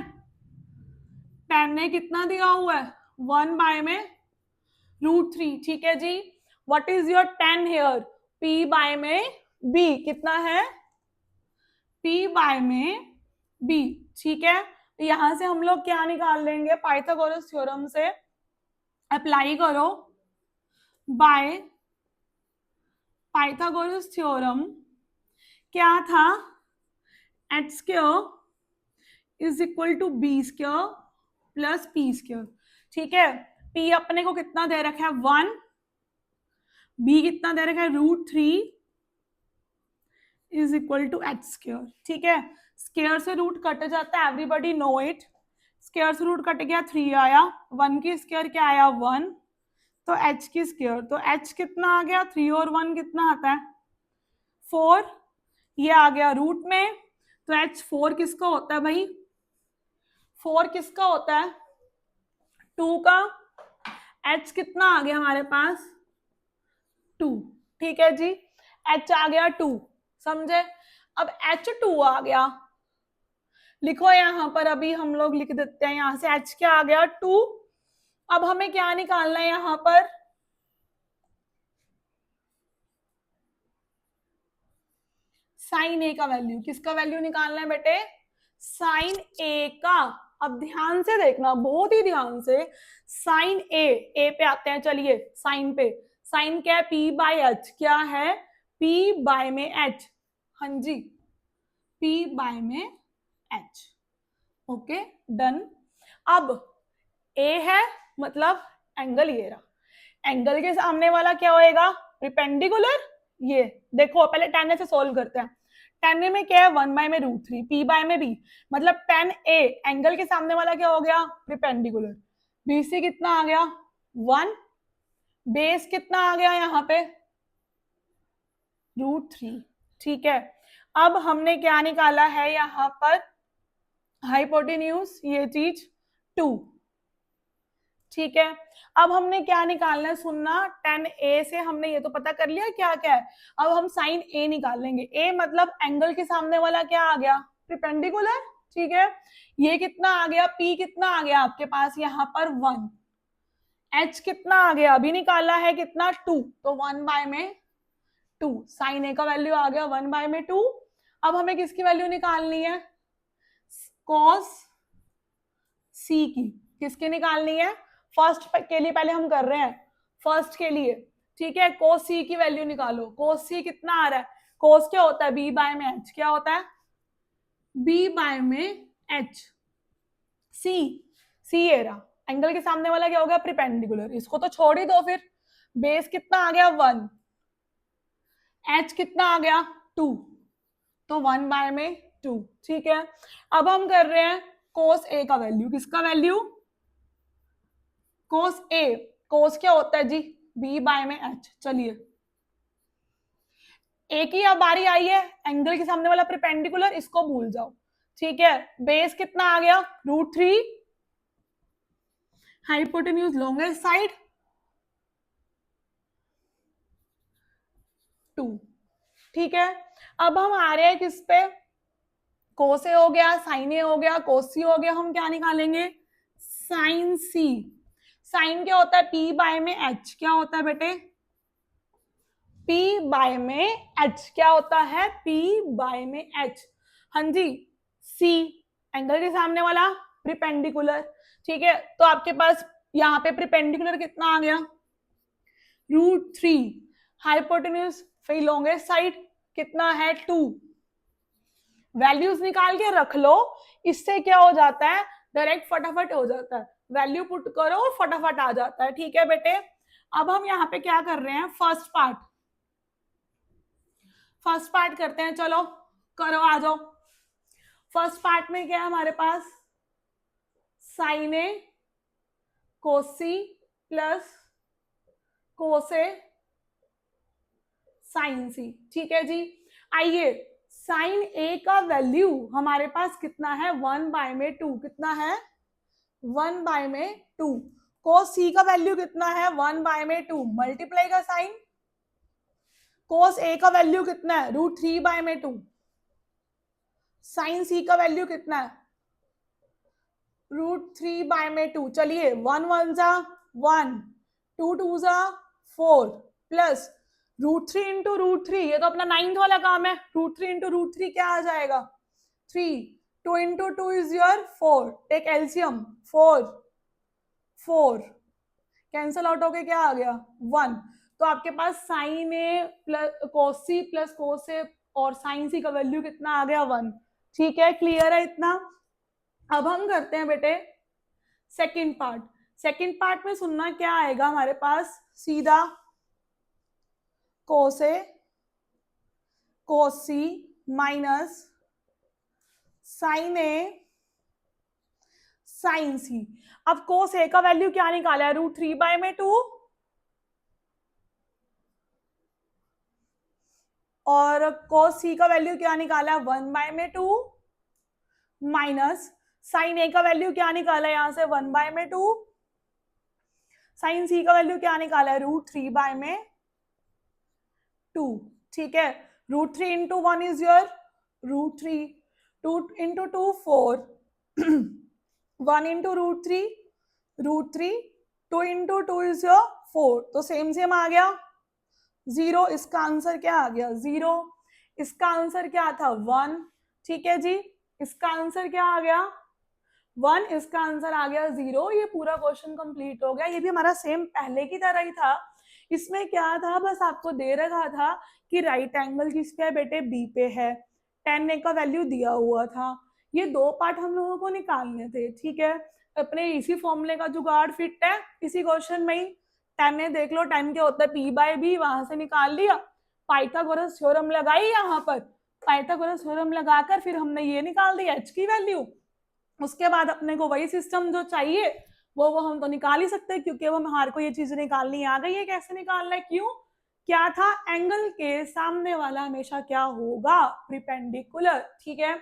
tan ने कितना दिया हुआ है, 1 बाय में √3, ठीक है जी। What is your tan here, p by में b, कितना है, p बाय में b, ठीक है। यहां से हम लोग क्या निकाल लेंगे, पाइथागोरस थ्योरम से अप्लाई करो, बाय पाइथागोरस थ्योरम क्या था, H square is equal to B square plus P square, ठीक है। p अपने को कितना दे रखा है, 1, b कितना दे रखा है, √3 is equal to H square, ठीक है। स्क्वायर से रूट कट जाता है, एवरीबॉडी नो इट, स्क्वायर से रूट कट गया, 3 आया, 1 की स्क्वायर क्या आया, 1, तो h की स्क्वायर, तो h कितना आ गया, 3 और 1 कितना आता है, 4, ये आ गया रूट में, तो h 4 किसका होता है भाई, 4 किसका होता है, 2 का, h कितना आ गया हमारे पास, 2, ठीक है जी, h आ गया 2, समझे। अब H2 आ गया, लिखो यहां पर, अभी हम लोग लिख देते हैं यहां से, h क्या आ गया, 2। अब हमें क्या निकालना है यहां पर, साइन ए का वैल्यू, किसका वैल्यू निकालना है बेटे, साइन ए का। अब ध्यान से देखना, बहुत ही ध्यान से, साइन ए पे आते हैं, चलिए साइन पे, साइन क्या है, p बाय एच, क्या है, p बाय में h, हाँ जी, p बाय में h, ओके डन। अब a है, मतलब एंगल ये रहा, एंगल के सामने वाला क्या होएगा, परपेंडिकुलर, ये देखो पहले tan a से सोल्व करते हैं। tan a में क्या है, 1 में √3, p बाय में b, मतलब tan a एंगल के सामने वाला क्या हो गया, परपेंडिकुलर। bc कितना आ गया 1, बेस कितना आ गया यहाँ पे √3, ठीक है। अब हमने क्या निकाला है यहाँ पर, हाइपोटेन्यूज, ये चीज 2, ठीक है। अब हमने क्या निकालना है, सुनना, tan a से हमने ये तो पता कर लिया क्या क्या है। अब हम sin a निकालेंगे। a मतलब एंगल के सामने वाला क्या आ गया, परपेंडिकुलर, ठीक है। ये कितना आ गया, p कितना आ गया आपके पास यहाँ पर 1, h कितना आ गया, अभी निकाला है कितना 2, तो 1/2, sin a का वैल्यू आ गया 1/2। अब हमें किसकी वैल्यू निकालनी है, cos c की, किसकी निकालनी है, फर्स्ट के लिए पहले हम कर रहे हैं, फर्स्ट के लिए, ठीक है। cos c की वैल्यू निकालो। cos c कितना आ रहा है, cos क्या होता है, b बाय में h, क्या होता है b बाय में h, c ये रहा, एंगल के सामने वाला क्या हो गया, परपेंडिकुलर, इसको तो छोड़ ही दो फिर। बेस कितना आ गया 1, h कितना आ गया 2, तो 1/2, ठीक है। अब हम कर रहे हैं cos a का वैल्यू, किसका वैल्यू, cos a, cos क्या होता है जी, b बाय में h। चलिए a की अब बारी आई है, एंगल के सामने वाला परपेंडिकुलर, इसको भूल जाओ, ठीक है। बेस कितना आ गया √3, हाइपोटेन्यूज लॉन्गेस्ट साइड 2, ठीक है। अब हम आ रहे हैं किस पे, cos a हो गया, sin a हो गया, cos c हो गया, हम क्या निकालेंगे, sin c। sin क्या होता है, p बाय में h, क्या होता है बेटे, p बाय में h, क्या होता है, p बाय में h, हाँ जी। c एंगल के सामने वाला परपेंडिकुलर, ठीक है। तो आपके पास यहाँ पे परपेंडिकुलर कितना आ गया √3, हाइपोटेन्यूज फिर लॉन्गेस्ट साइड कितना है 2, वैल्यूज निकाल के रख लो, इससे क्या हो जाता है, डायरेक्ट फटाफट हो जाता है, वैल्यू पुट करो और फटाफट आ जाता है, ठीक है बेटे। अब हम यहाँ पे क्या कर रहे हैं, फर्स्ट पार्ट करते हैं, चलो करो, आ जाओ। फर्स्ट पार्ट में क्या है हमारे पास, sin a cos c प्लस cos a sin c, ठीक है जी। आइए, sin a का वैल्यू हमारे पास कितना है 1/2, कितना है 1/2, cos c का वैल्यू कितना है 1/2, मल्टीप्लाई का साइन, cos a का वैल्यू कितना है √3/2, sin c का वैल्यू कितना है √3/2। चलिए 1 1 जा 1, 2 2 जा 4, प्लस √3 इंटू √3, ये तो अपना 9th वाला काम है, √3 इंटू √3 क्या आ जाएगा 3, 2 into 2 is your 4, take LCM 4 4, cancel out होके क्या आ गया 1, तो आपके पास sin A plus cos c प्लस cos a और साइन c का वैल्यू कितना आ गया 1, ठीक है। क्लियर है इतना। अब हम करते हैं बेटे सेकंड पार्ट में सुनना क्या आएगा हमारे पास, सीधा cos a cos c minus sin a sin c। अब cos a का वैल्यू क्या निकाला है √3/2 और cos c का वैल्यू क्या निकाला है 1/2 माइनस sin a का वैल्यू क्या निकाला है यहां से 1/2, sin c का वैल्यू क्या निकाला है √3/2, ठीक है। √3 into 1 is your √3, 2 into 2 4, 1 into √3, 2 into 2 is your 4, तो सेम आ गया 0, इसका आंसर क्या आ गया 0, इसका आंसर क्या था 1, ठीक है जी। इसका आंसर क्या आ गया 1, इसका आंसर आ गया 0। ये पूरा क्वेश्चन कंप्लीट हो गया। ये भी हमारा सेम पहले की तरह ही था। इसमें क्या था, बस आपको दे रखा था कि राइट एंगल किस पे है बेटे, बी पे है, tan a का वैल्यू दिया हुआ था। ये 2 पार्ट हम लोगों को निकालने थे, ठीक है। अपने इसी फॉर्मूले का जुगाड़ फिट है इसी क्वेश्चन में ही, टेन है, देख लो टेन क्या होता है, पी बाय बी, वहां से निकाल लिया, पाइथागोरस थ्योरम लगाई यहाँ पर, पाइथागोरस थ्योरम लगाकर फिर हमने ये निकाल दिया एच की वैल्यू। उसके बाद अपने को वही सिस्टम जो चाहिए वो हम तो निकाल ही सकते हैं, क्योंकि वो हमारे को ये चीज निकालनी आ गई है। कैसे निकालना है, क्यों, क्या था, एंगल के सामने वाला हमेशा क्या होगा, प्रिपेंडिकुलर, ठीक है।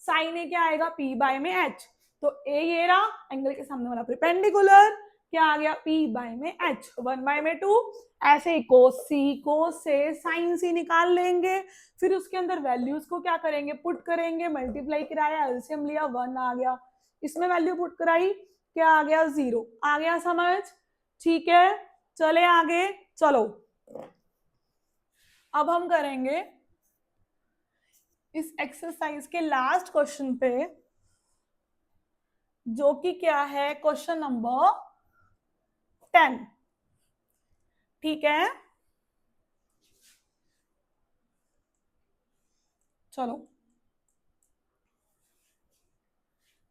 साइन ए क्या आएगा, पी बाय में एच, तो ए ये रहा, एंगल के सामने वाला प्रिपेंडिकुलर, क्या आ गया, पी बाय में एच, 1/2, ऐसे ही कोस से साइन सी निकाल लेंगे, फिर उसके अंदर वैल्यूज को क्या करेंगे, पुट करेंगे, मल्टीप्लाई कराया, एलसीएम लिया, 1 आ गया, इसमें वैल्यू पुट कराई, क्या आ गया, 0 आ गया, समझ, ठीक है। चले आगे, चलो अब हम करेंगे इस एक्सरसाइज के लास्ट क्वेश्चन पे, जो कि क्या है, क्वेश्चन नंबर 10, ठीक है। चलो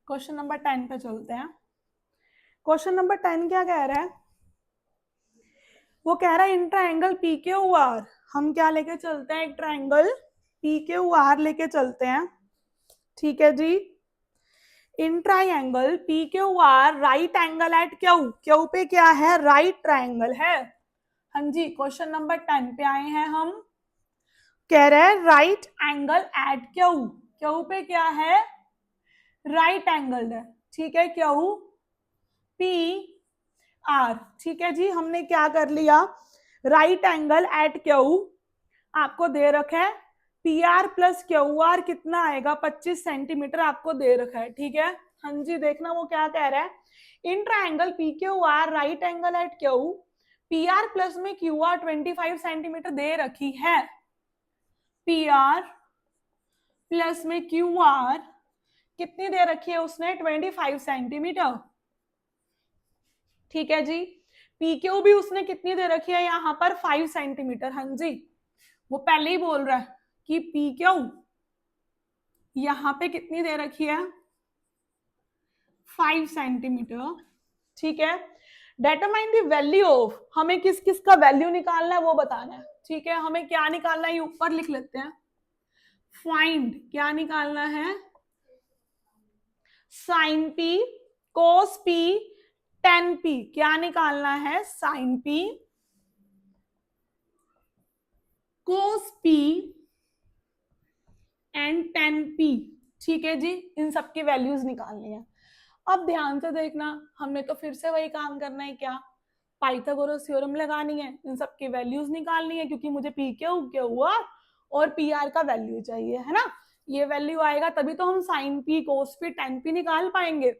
क्वेश्चन नंबर 10 पे चलते हैं। क्वेश्चन नंबर 10 क्या कह रहा है, वो कह रहा है in triangle P Q are, हम क्या लेके चलते हैं, एक ट्राइंगल पी क्यू आर लेके चलते हैं, ठीक है जी। In triangle P Q R right angle at Q, Q पे क्या है, राइट ट्राइंगल है, हाँ जी। क्वेश्चन नंबर 10 पे आए हैं हम, कह रहे हैं right angle at Q, Q पे क्या है, राइट एंगल है, ठीक है, क्यू पी आर, ठीक है जी। हमने क्या कर लिया, राइट एंगल एट क्यू आपको दे रखा है, P R plus Q R कितना आएगा, 25 सेंटीमीटर आपको दे रखा है, ठीक है, हाँ जी। देखना वो क्या कह रहा है, in triangle P Q R right angle at Q, P R plus में क्यू आर 25 सेंटीमीटर दे रखी है, पी आर प्लस में क्यू आर कितनी दे रखी है उसने, 25 सेंटीमीटर, ठीक है जी। पी क्यू भी उसने कितनी दे रखी है यहाँ पर, 5 सेंटीमीटर, हाँ जी। वो पहले ही बोल रहा है कि पी क्यू यहाँ पे कितनी दे रखी है, 5 सेंटीमीटर, ठीक है। डेटरमाइन द वैल्यू ऑफ, हमें किस किस का वैल्यू निकालना है वो बताना है, ठीक है। हमें क्या निकालना है, ये ऊपर लिख लेते हैं, फाइंड क्या निकालना है, sin P, cos P, tan P, क्या निकालना है, sin P, cos P and tan P, ठीक है जी। इन सब की वैल्यूज निकालनी है। अब ध्यान से देखना, हमने तो फिर से वही काम करना है, क्या, पाइथागोरस थ्योरम लगानी है, इन सब की वैल्यूज निकालनी है, क्योंकि मुझे पी क्यू क्यू आर और पी आर का वैल्यू चाहिए, है ना। ये वैल्यू आएगा तभी तो हम sign P, cos P, tan P निकाल पाएंगे।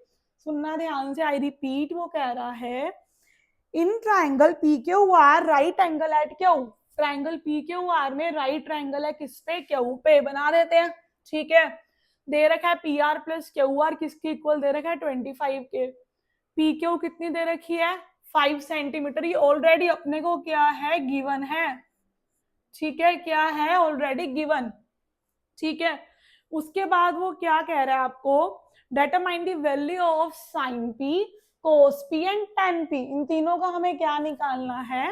सुनना ध्यान से, आई रिपीट, वो कह रहा है in triangle P Q R right angle at Q, triangle P Q R में राइट ट्राइंगल है किस पे, क्यू पे, बना देते हैं, ठीक है। दे रखा है P R plus Q R किसके इक्वल दे रखा है, 25 के, पी क्यू कितनी दे रखी है, 5 सेंटीमीटर, ये ऑलरेडी अपने को क्या है, गिवन है, ठीक है, क्या है, ऑलरेडी गिवन, ठीक है। उसके बाद वो क्या कह रहा है आपको, determine the value of sin P, cos P and tan P, इन तीनों का हमें क्या निकालना है,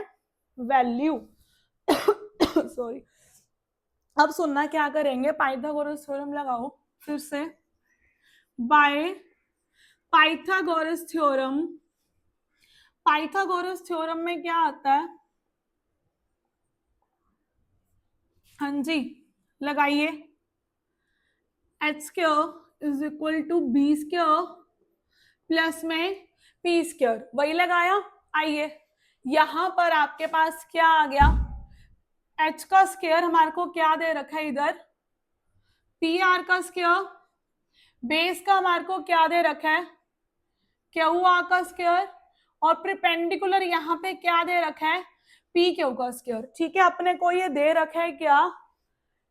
वैल्यू सॉरी। अब सुनना क्या करेंगे, पाइथागोरस थ्योरम लगाओ फिर से, by Pythagoras theorem, Pythagoras theorem में क्या आता है, हाँ जी लगाइए, H square is equal to B square plus में पी स्क्वायर, वही लगाया। आइए यहां पर आपके पास क्या आ गया, एच का स्क्वायर हमारे को क्या दे रखा है इधर, पी आर का स्क्वायर, बेस का हमारे को क्या दे रखा है, क्यू आर का स्क्वायर, और प्रिपेंडिकुलर यहाँ पे क्या दे रखा है, पी क्यू का स्क्वायर, ठीक है। अपने को ये दे रखा है क्या,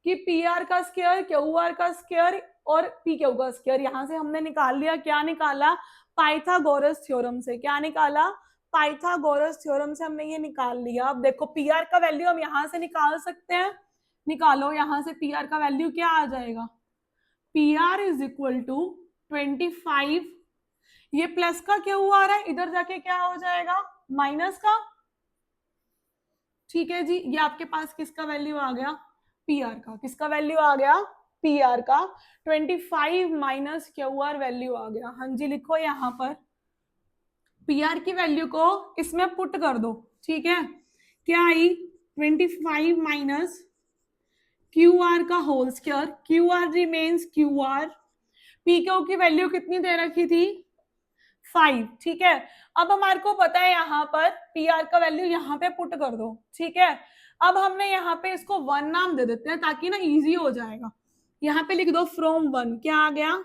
कि पी आर का स्क्वायर, क्यू आर का स्क्वायर और पी क्यू का स्क्वायर, यहां से हमने निकाल लिया, क्या निकाला, पाइथागोरस थ्योरम से, क्या निकाला, पाइथागोरस थ्योरम से हमने ये निकाल लिया। अब देखो पी आर का वैल्यू हम यहां से निकाल सकते हैं, निकालो, यहां से पी आर का वैल्यू क्या आ जाएगा, P R is equal to 25, ये प्लस का क्यू आ रहा है, इधर जाके क्या हो जाएगा, माइनस का, ठीक है जी, ये आपके पास किसका वैल्यू आ गया, पी आर का। किसका वैल्यू आ गया, पी आर का। 25 माइनस क्यू आर वैल्यू आ गया। हाँ जी, लिखो यहाँ पर पी आर की वैल्यू को इसमें पुट कर दो। ठीक है, क्या आई, 25 माइनस क्यू आर का whole square, Q R remains Q R. P Q की वैल्यू कितनी दे रखी थी, 5। ठीक है, अब हमारे को पता है यहाँ पर पी आर का वैल्यू यहाँ पे पुट कर दो। ठीक है, अब हमने यहाँ पे इसको 1 नाम दे देते हैं ताकि ना इजी हो जाएगा। यहाँ पे लिख दो फ्रॉम 1। क्या आ गया,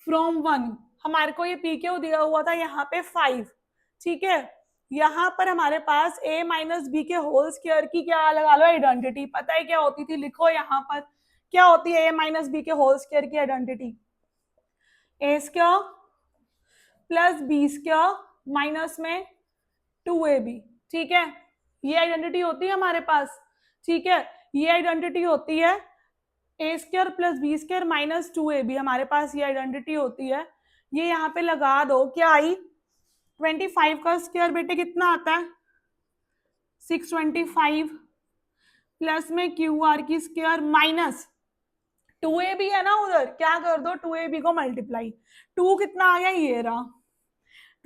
फ्रॉम 1। हमारे को ये पी क्यू दिया हुआ था यहाँ पे 5। ठीक है, यहाँ पर हमारे पास a माइनस बी के होल स्क्वायर की क्या लगा लो, आइडेंटिटी। पता है क्या होती थी, लिखो यहाँ पर क्या होती है a माइनस बी के होल स्क्वायर की identity, A square plus B square minus में 2ab। ठीक है, ये आइडेंटिटी होती है हमारे पास। ठीक है, ये आइडेंटिटी होती है A square plus B square minus 2ab, हमारे पास ये आइडेंटिटी होती है। ये यहाँ पे लगा दो, क्या आई, 25 का स्क्वायर बेटे कितना आता है, 625 प्लस में क्यू आर की स्क्वायर माइनस 2ab है ना उधर, क्या कर दो 2ab को मल्टीप्लाई। 2 कितना आ गया, ये रहा।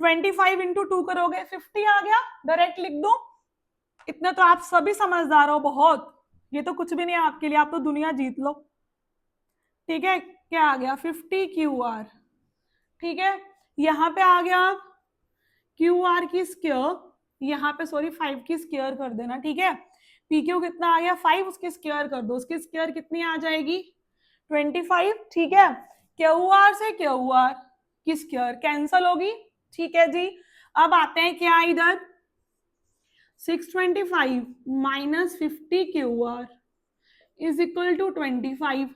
25 इंटू 2 करोगे 50 आ गया, डायरेक्ट लिख दो। इतना तो आप सभी समझदार हो बहुत, ये तो कुछ भी नहीं है आपके लिए, आप तो दुनिया जीत लो। ठीक है, क्या आ गया, 50 क्यू आर। ठीक है, यहाँ पे आ गया क्यू आर की स्क्वायर, यहाँ पे सॉरी 5 की स्क्वायर कर देना। ठीक है, पी क्यू कितना आ गया, 5, उसकी स्क्वायर कर दो, उसकी स्क्वायर कितनी आ जाएगी, 25। ठीक है, क्यू आर से क्यू आर की स्क्वायर कैंसल होगी। ठीक है जी, अब आते हैं क्या इधर, 625 minus 50 Q R is equal to 25।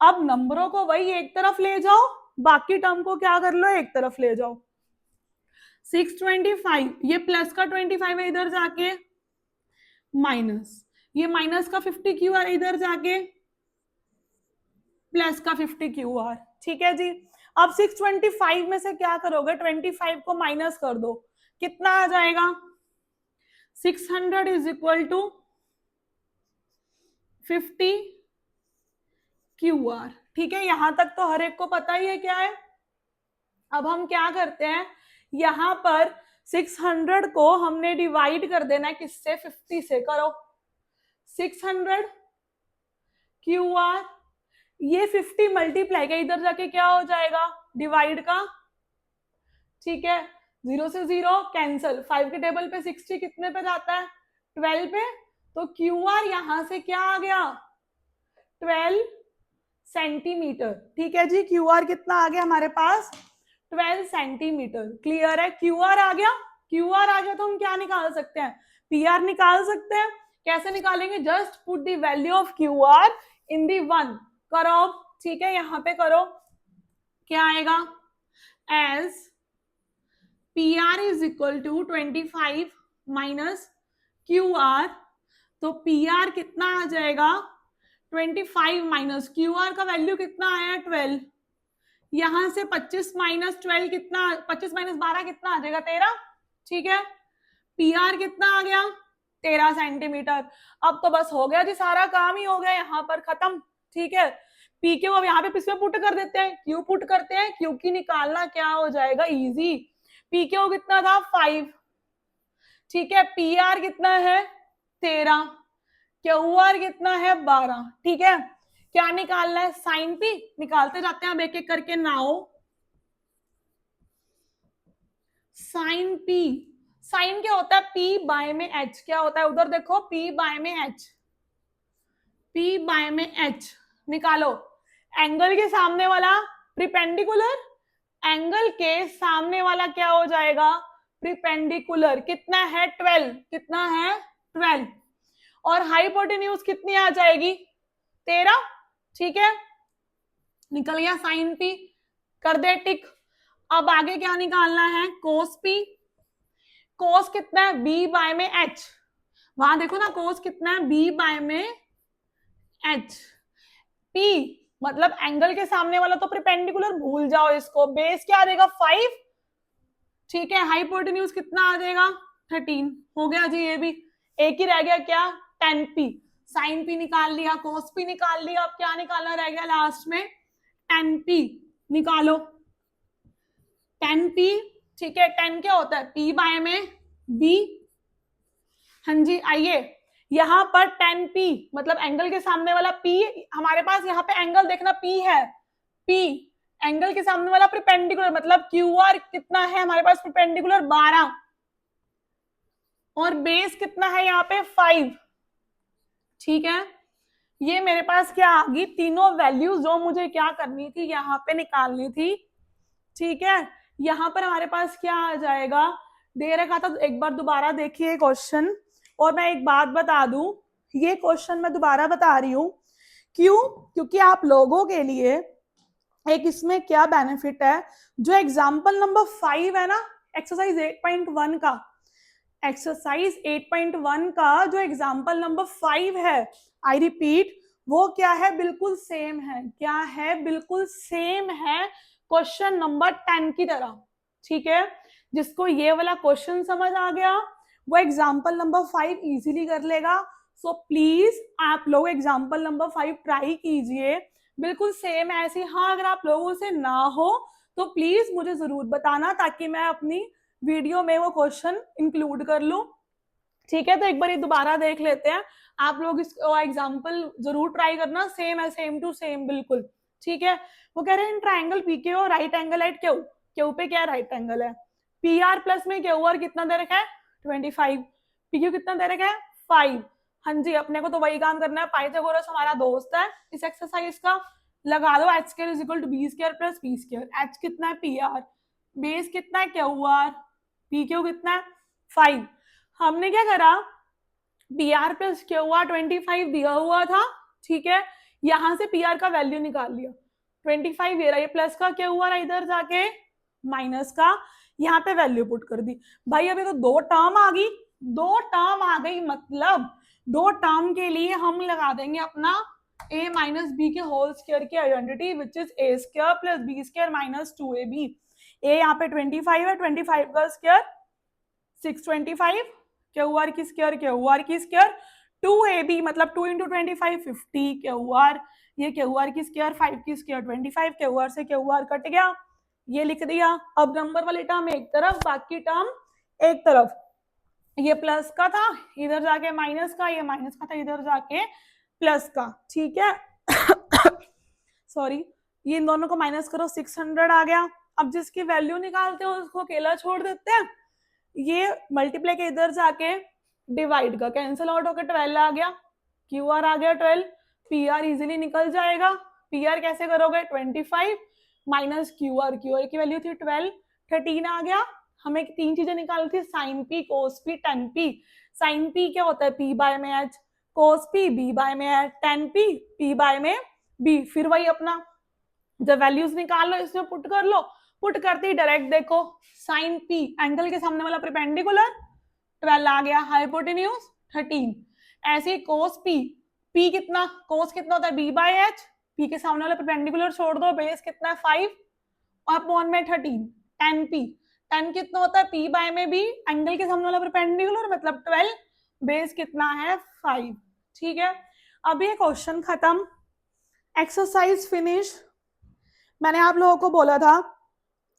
अब नंबरों को वही एक तरफ ले जाओ, बाकी टर्म को क्या कर लो, एक तरफ ले जाओ। 625, ये प्लस का 25 है इधर जाके, माइनस ये माइनस का 50 क्यू आर इधर जाके, प्लस का 50 क्यू आर। ठीक है जी, अब 625 में से क्या करोगे, 25 को माइनस कर दो, कितना आ जाएगा, 600 is equal to 50 Q R. ठीक है, यहां तक तो हर एक को पता ही है क्या है। अब हम क्या करते हैं, यहां पर 600 को हमने डिवाइड कर देना है किससे, 50 से। करो 600 क्यू आर, ये 50 मल्टीप्लाई का इधर जाके क्या हो जाएगा, डिवाइड का। ठीक है, 0 से 0 कैंसल, 5 के टेबल पे 60 कितने पे जाता है, 12 पे। तो क्यू आर यहां से क्या आ गया, 12 सेंटीमीटर। ठीक है जी, क्यू आर कितना आ गया हमारे पास, 12 सेंटीमीटर। क्लियर है, क्यू आर आ गया। क्यू आर आ गया तो हम क्या निकाल सकते हैं, पी आर निकाल सकते हैं। कैसे निकालेंगे, just put the value of Q R in the 1। करो, ठीक है, यहां पे करो, क्या आएगा, as P R is equal to 25 minus Q R. तो पी आर कितना आ जाएगा, 25 माइनस क्यू आर का वैल्यू कितना आया, 12। यहां से 25 माइनस 12 कितना, 25 माइनस 12 कितना आ जाएगा, 13। ठीक है, पी आर कितना आ गया, 13 सेंटीमीटर। अब तो बस हो गया जी, सारा काम ही हो गया यहाँ पर खत्म। ठीक है, पी क्यू अब यहाँ पे किसमें पुट कर देते हैं, क्यू पुट करते हैं, क्यू की निकालना क्या हो जाएगा, इजी। पी क्यू कितना था, 5। ठीक है, पी आर कितना है, 13। क्यू आर कितना है, 12। ठीक है, क्या निकालना है, साइन पी। निकालते जाते हैं अब एक एक करके। नाउ साइन पी, साइन क्या होता है, पी बाय में एच। क्या होता है उधर देखो, पी बाय में एच, पी बाय में एच निकालो। एंगल के सामने वाला प्रिपेंडिकुलर, एंगल के सामने वाला क्या हो जाएगा, प्रिपेंडिकुलर। कितना है, 12। कितना है, 12। और हाइपोटेन्यूज कितनी आ जाएगी, 13। ठीक है, निकल गया साइन पी, कर दे टिक। अब आगे क्या निकालना है, कोस पी। कोस कितना है, बी बाय में एच। वहां देखो ना, कोस कितना है, बी बाय में एच। पी मतलब एंगल के सामने वाला, तो प्रिपेंडिकुलर भूल जाओ इसको। बेस क्या आ जाएगा, 5। ठीक है, हाइपोटेन्यूज कितना आ जाएगा, 13। हो गया जी ये भी। एक ही रह गया क्या, tan p, sin p निकाल लिया, cos p निकाल लिया, अब क्या निकालना रह गया लास्ट में, tan p निकालो, tan p, ठीक है, tan क्या होता है, p बाय में b, हाँ जी, आइए यहां पर tan p मतलब एंगल के सामने वाला p, हमारे पास यहाँ पे एंगल देखना p है, p एंगल के सामने वाला परपेंडिकुलर मतलब QR कितना है हमारे पास परपेंडिकुलर 12 और बेस कितना है यहाँ पे 5, ठीक है। ये मेरे पास क्या आ गई, तीनों वैल्यूज जो मुझे क्या करनी थी यहाँ पे निकालनी थी, ठीक है। यहाँ पर हमारे पास क्या आ जाएगा, दे रखा था, एक बार दोबारा देखिए क्वेश्चन, और मैं एक बात बता दूं, ये क्वेश्चन मैं दोबारा बता रही हूँ, क्यों, क्योंकि आप लोगों के लिए एक इसमें क्या बेनिफिट है, जो एग्जाम्पल नंबर 5 है ना, एक्सरसाइज 8.1 का, एक्सरसाइज 8.1 का जो एग्जाम्पल नंबर 5 है, आई रिपीट, वो क्या है, बिल्कुल सेम है, क्या है, बिल्कुल सेम है क्वेश्चन नंबर 10 की तरह, ठीक है। जिसको ये वाला क्वेश्चन समझ आ गया वो एग्जाम्पल नंबर 5 इजीली कर लेगा। सो प्लीज आप लोग एग्जाम्पल नंबर 5 ट्राई कीजिए, बिल्कुल सेम ऐसी। हाँ, अगर आप लोगों से ना हो तो प्लीज मुझे जरूर बताना, ताकि मैं अपनी वीडियो में वो क्वेश्चन इंक्लूड कर लूं, ठीक है। तो एक बार ये दोबारा देख लेते हैं, आप लोग इस एग्जाम्पल जरूर ट्राई करना, सेम है, सेम टू सेम बिल्कुल, ठीक है। वो कह रहे हैं triangle PQ right angle at Q, Q पे क्या राइट एंगल है, पी आर प्लस में क्यू आर कितना दे रखा है 25, पीक्यू कितना दे रखा है 5, हाँ जी, अपने को तो वही काम करना है, पाइथागोरस हमारा दोस्त है इस एक्सरसाइज का, लगा दो H square is equal to B square plus P square, H कितना है पी आर, बेस कितना है क्यू आर, पी क्यू कितना है 5, हमने क्या करा, P R plus Q R 25 दिया हुआ था, ठीक है, यहां से पी आर का वैल्यू निकाल लिया, 25 ये रहा, ये प्लस का क्यू आर इधर जाके माइनस का, यहाँ पे वैल्यू पुट कर दी, भाई अभी तो दो टर्म आ गई, दो टर्म आ गई, मतलब दो टर्म के लिए हम लगा देंगे अपना a माइनस बी के होल स्क्वायर की identity, which is a square plus B square minus 2ab, a यहाँ पे 25 है, 25 का स्क्वायर 625, क्यू आर की स्क्वायर क्यू आर की स्क्वायर 2ab मतलब 2 इंटू 25 50 क्यू आर, ये क्यू आर की स्क्वायर 5 की स्क्वायर 25, क्यू आर से क्यू आर कट गया, ये लिख दिया। अब नंबर वाली टर्म एक तरफ, बाकी टर्म एक तरफ, ये प्लस का था इधर जाके माइनस का, ये माइनस का था इधर जाके प्लस का, ठीक है। सॉरी, ये इन दोनों को माइनस करो 600 आ गया। अब जिसकी वैल्यू निकालते हो उसको अकेला छोड़ देते हैं, ये मल्टीप्लाई के इधर जाके डिवाइड का कैंसिल आउट होकर 12 आ गया, क्यू आर आ गया 12, पी आर इजिली निकल जाएगा, पी आर कैसे करोगे 25 माइनस क्यू आर की वैल्यू थी 12, 13 आ गया। हमें तीन चीजें निकाली थी, sin P cos P tan P, sin P क्या होता है पी बाय में H, cos P B by में H, tan P P by में बी, फिर वही अपना जब वैल्यूज निकाल लो इसमें पुट कर लो, पुट करते ही डायरेक्ट देखो, साइन पी एंगल के सामने वाला परपेंडिकुलर 12 आ गया, हाइपोटेन्यूज 13, ऐसे कोस पी, पी कितना, कोस कितना होता है बी बाय एच, पी के सामने वाला परपेंडिकुलर छोड़ दो, बेस कितना है 5 और अपॉन में 13, टेन पी, टेन कितना होता है पी बाय में बी, एंगल के सामने वाला परपेंडिकुलर मतलब 12, बेस कितना है 5, ठीक है। अब ये क्वेश्चन खत्म, एक्सरसाइज फिनिश। मैंने आप लोगों को बोला था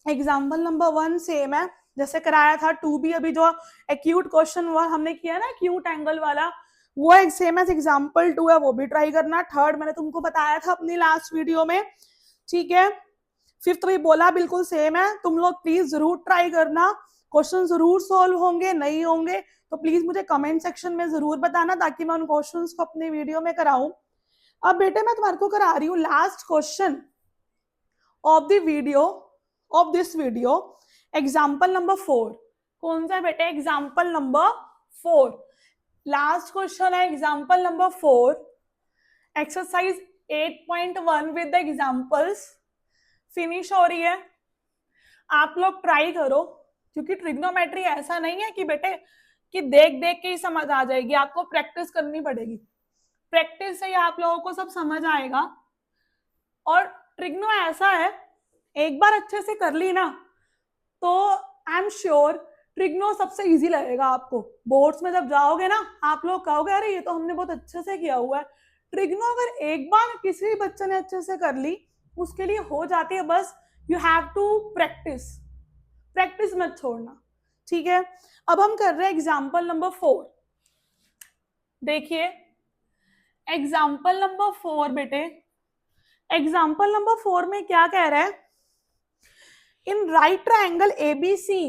एग्जाम्पल नंबर 1 सेम है जैसे कराया था, 2 भी अभी जो एक्यूट क्वेश्चन हुआ हमने किया ना एक्यूट एंगल वाला, वो एक सेम एज एग्जाम्पल 2 है, वो भी ट्राई करना। थर्ड मैंने तुमको बताया था अपनी लास्ट वीडियो में, ठीक है। फिफ्थ भी बोला बिल्कुल सेम है, तुम लोग प्लीज जरूर ट्राई करना, क्वेश्चन जरूर सॉल्व होंगे, नहीं होंगे तो प्लीज मुझे कमेंट सेक्शन में जरूर बताना, ताकि मैं उन क्वेश्चंस को अपने वीडियो में कराऊं। अब बेटे मैं तुम्हारे को करा रही हूँ last question of the video, of this video, example number 4। कौन सा बेटे, एग्जाम्पल नंबर 4, लास्ट क्वेश्चन है example number 4, exercise 8.1 with the examples finish हो रही है। आप लोग ट्राई करो, क्योंकि ट्रिग्नोमेट्री ऐसा नहीं है कि बेटे कि देख देख के ही समझ आ जाएगी, आपको प्रैक्टिस करनी पड़ेगी, प्रैक्टिस से ही आप लोगों को सब समझ आएगा। और ट्रिग्नो ऐसा है, एक बार अच्छे से कर ली ना तो आई एम श्योर ट्रिग्नो सबसे इजी लगेगा आपको, बोर्ड्स में जब जाओगे ना आप लोग कहोगे अरे ये तो हमने बहुत अच्छे से किया हुआ है। ट्रिग्नो अगर एक बार किसी भी बच्चे ने अच्छे से कर ली उसके लिए हो जाती है, बस you have to practise, practice मत छोड़ना, ठीक है। अब हम कर रहे हैं एग्जाम्पल नंबर 4। देखिए एग्जाम्पल नंबर 4 बेटे, एग्जाम्पल नंबर 4 में क्या कह रहा है, in right triangle ABC,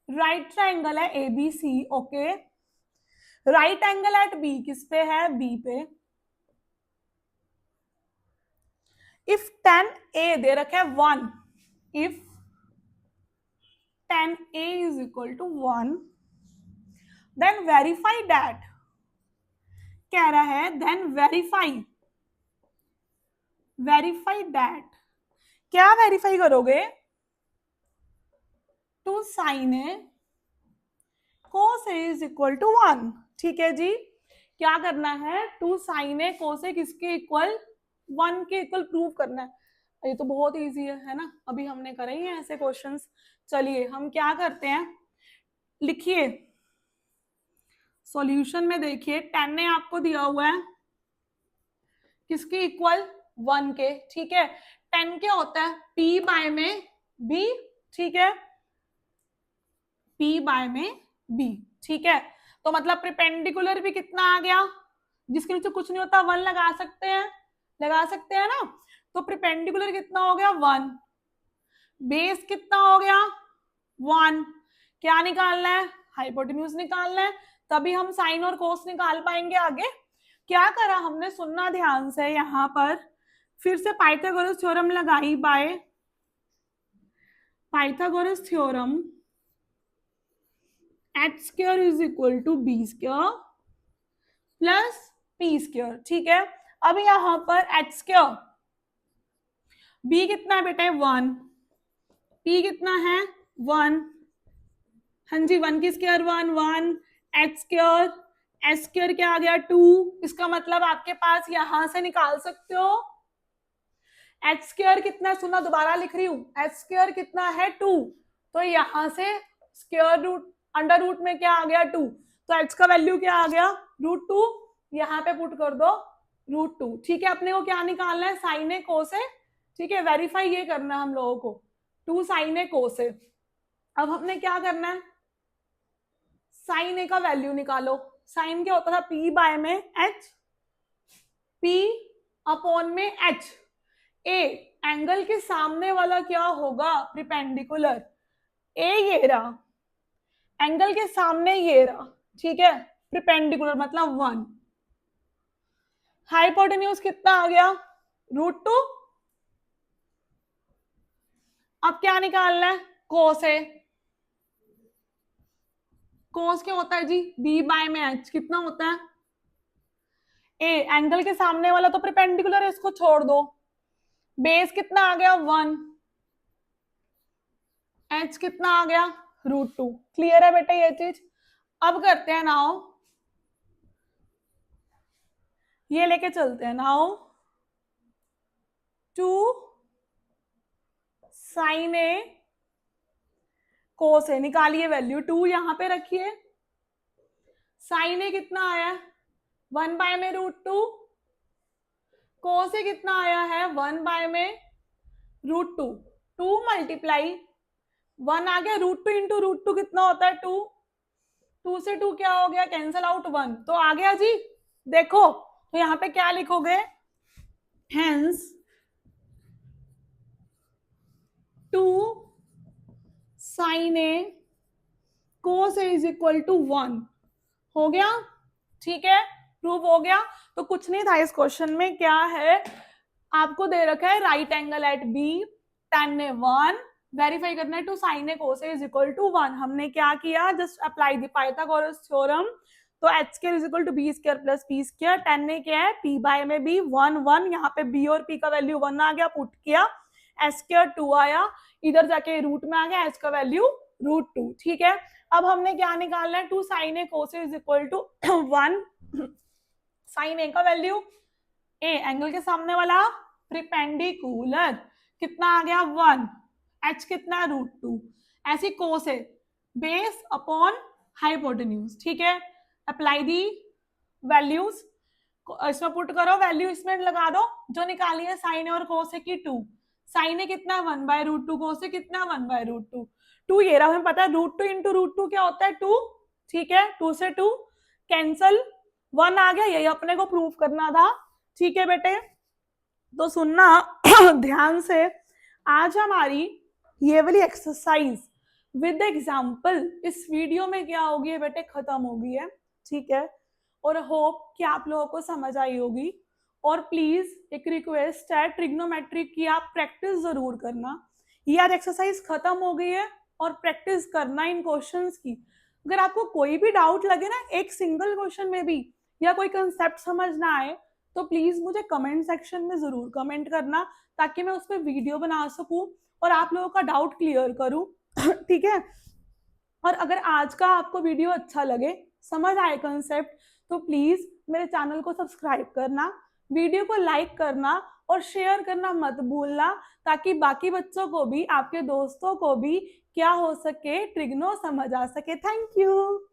right triangle है ABC, okay, right angle at B किस पे है, बी पे। इफ tan A दे रखा है 1, if tan A is equal to 1 then verify that, कह रहा है then verify that, क्या वेरीफाई करोगे, to sin A cos A is equal to 1, ठीक है जी। क्या करना है, two sin A cos A किसके इक्वल, 1 के इक्वल प्रूव करना है। ये तो बहुत इजी है ना, अभी हमने करे ही हैं ऐसे क्वेश्चंस। चलिए हम क्या करते हैं, लिखिए सॉल्यूशन में, देखिए tan ने आपको दिया हुआ है किसके इक्वल, 1 के, ठीक है। tan क्या होता है, p बाय में b, ठीक है, p बाय में b, ठीक है। तो मतलब प्रिपेंडिकुलर भी कितना आ गया, जिसके नीचे कुछ नहीं होता 1 लगा सकते हैं, लगा सकते हैं ना। तो प्रिपेंडिकुलर कितना हो गया 1, बेस कितना हो गया 1, क्या निकालना है, हाइपोटेन्यूज निकालना है, तभी हम साइन और कोस निकाल पाएंगे आगे। क्या करा हमने, सुनना ध्यान से, यहां पर फिर से पाइथागोरस थ्योरम लगाई, by Pythagoras theorem h square is equal to b square plus p square, ठीक है। अब यहां पर h स्क्वायर, b कितना है बेटा 1, p कितना है 1, हाँ जी 1 की square 1 1, h square, h square क्या आ गया 2, इसका मतलब आपके पास यहां से निकाल सकते हो h स्क्वायर कितना, सुना दोबारा लिख रही हूँ, h स्क्वायर कितना है 2, तो यहां से स्क्वायर रूट अंडर रूट में क्या आ गया 2, तो h का वैल्यू क्या आ गया √2, यहाँ पे पुट कर दो √2, ठीक है। अपने को क्या निकालना है, साइन ए कोस ए, ठीक है, वेरीफाई ये करना है हम लोगों को, 2 साइन ए कोस ए। अब हमने क्या करना है, साइन ए का वैल्यू निकालो, साइन क्या होता था p बाय में h, p अपॉन में h, ए एंगल के सामने वाला क्या होगा, प्रिपेंडिकुलर, ए ये रहा, एंगल के सामने ये रहा, ठीक है, प्रिपेंडिकुलर मतलब 1, हाइपोटेन्यूज कितना आ गया √2। अब क्या निकालना है, कोस ए, कोस क्या होता है जी, b बाय में h कितना होता है, ए एंगल के सामने वाला तो प्रिपेंडिकुलर है, इसको छोड़ दो, बेस कितना आ गया 1, h कितना आ गया √2, क्लियर है बेटा ये चीज। अब करते हैं नाउ, ये लेके चलते हैं नाउ, 2 साइन ए कोस ए, निकालिए वैल्यू, 2 यहां पे रखिए, साइन ए कितना आया 1 बाय में √2, कोस ए कितना आया है 1 बाय में √2, 2 मल्टीप्लाई 1 आ गया, √2 इंटू √2 कितना होता है 2, 2 से 2 क्या हो गया, कैंसल आउट 1, तो आ गया जी। देखो तो यहाँ पे क्या लिखोगे, hence 2 sin A cos A is equal to 1, हो गया, ठीक है, प्रूव हो गया। तो कुछ नहीं था इस क्वेश्चन में, क्या है आपको दे रखा है right angle at B, tan A 1, verify करना है two sin A cos A is equal to 1। हमने क्या किया, just apply the Pythagoras theorem, तो h square is equal to b square plus p square, tan A क्या है p बाय में b 1 1, यहाँ पे b और p का वैल्यू 1 आ गया, पुट किया, h स्क्वायर 2 आया, इधर जाके रूट में आ गया, h का वैल्यू √2, ठीक है। अब हमने क्या निकालना है, 2 sin A cos A is equal to 1, sin A का वैल्यू, ए एंगल के सामने वाला प्रिपेंडिकुलर कितना आ गया 1, h कितना √2, ऐसी कोस है बेस अपॉन हाइपोटेन्यूज, ठीक है। अप्लाई दी वैल्यूज, इसमें पुट करो वैल्यू, इसमें लगा दो जो निकाली है साइन और कोस की 2, साइन है कितना 1/√2, कोस है कितना 1/√2, 2 ये रहा, हमें पता है √2 इंटू √2 क्या होता है 2, ठीक है। 2 से 2 कैंसल, 1 आ गया, यही अपने को प्रूव करना था, ठीक है बेटे। तो सुनना ध्यान से, आज हमारी ये वाली एक्सरसाइज विद एग्जाम्पल इस वीडियो में क्या होगी बेटे, खत्म होगी है, ठीक है। और होप कि आप लोगों को समझ आई होगी। और प्लीज एक रिक्वेस्ट है, ट्रिग्नोमेट्री की आप प्रैक्टिस जरूर करना। ये आज एक्सरसाइज खत्म हो गई है और प्रैक्टिस करना इन क्वेश्चंस की। अगर आपको कोई भी डाउट लगे ना एक सिंगल क्वेश्चन में भी, या कोई कंसेप्ट समझ ना आए, तो प्लीज मुझे कमेंट सेक्शन में जरूर कमेंट करना, ताकि मैं उस पर वीडियो बना सकूं और आप लोगों का डाउट क्लियर करूं ठीक है। और अगर आज का आपको वीडियो अच्छा लगे, समझ आए कंसेप्ट, तो प्लीज मेरे चैनल को सब्सक्राइब करना, वीडियो को लाइक करना और शेयर करना मत भूलना, ताकि बाकी बच्चों को भी, आपके दोस्तों को भी क्या हो सके, ट्रिग्नो समझ आ सके। Thank you.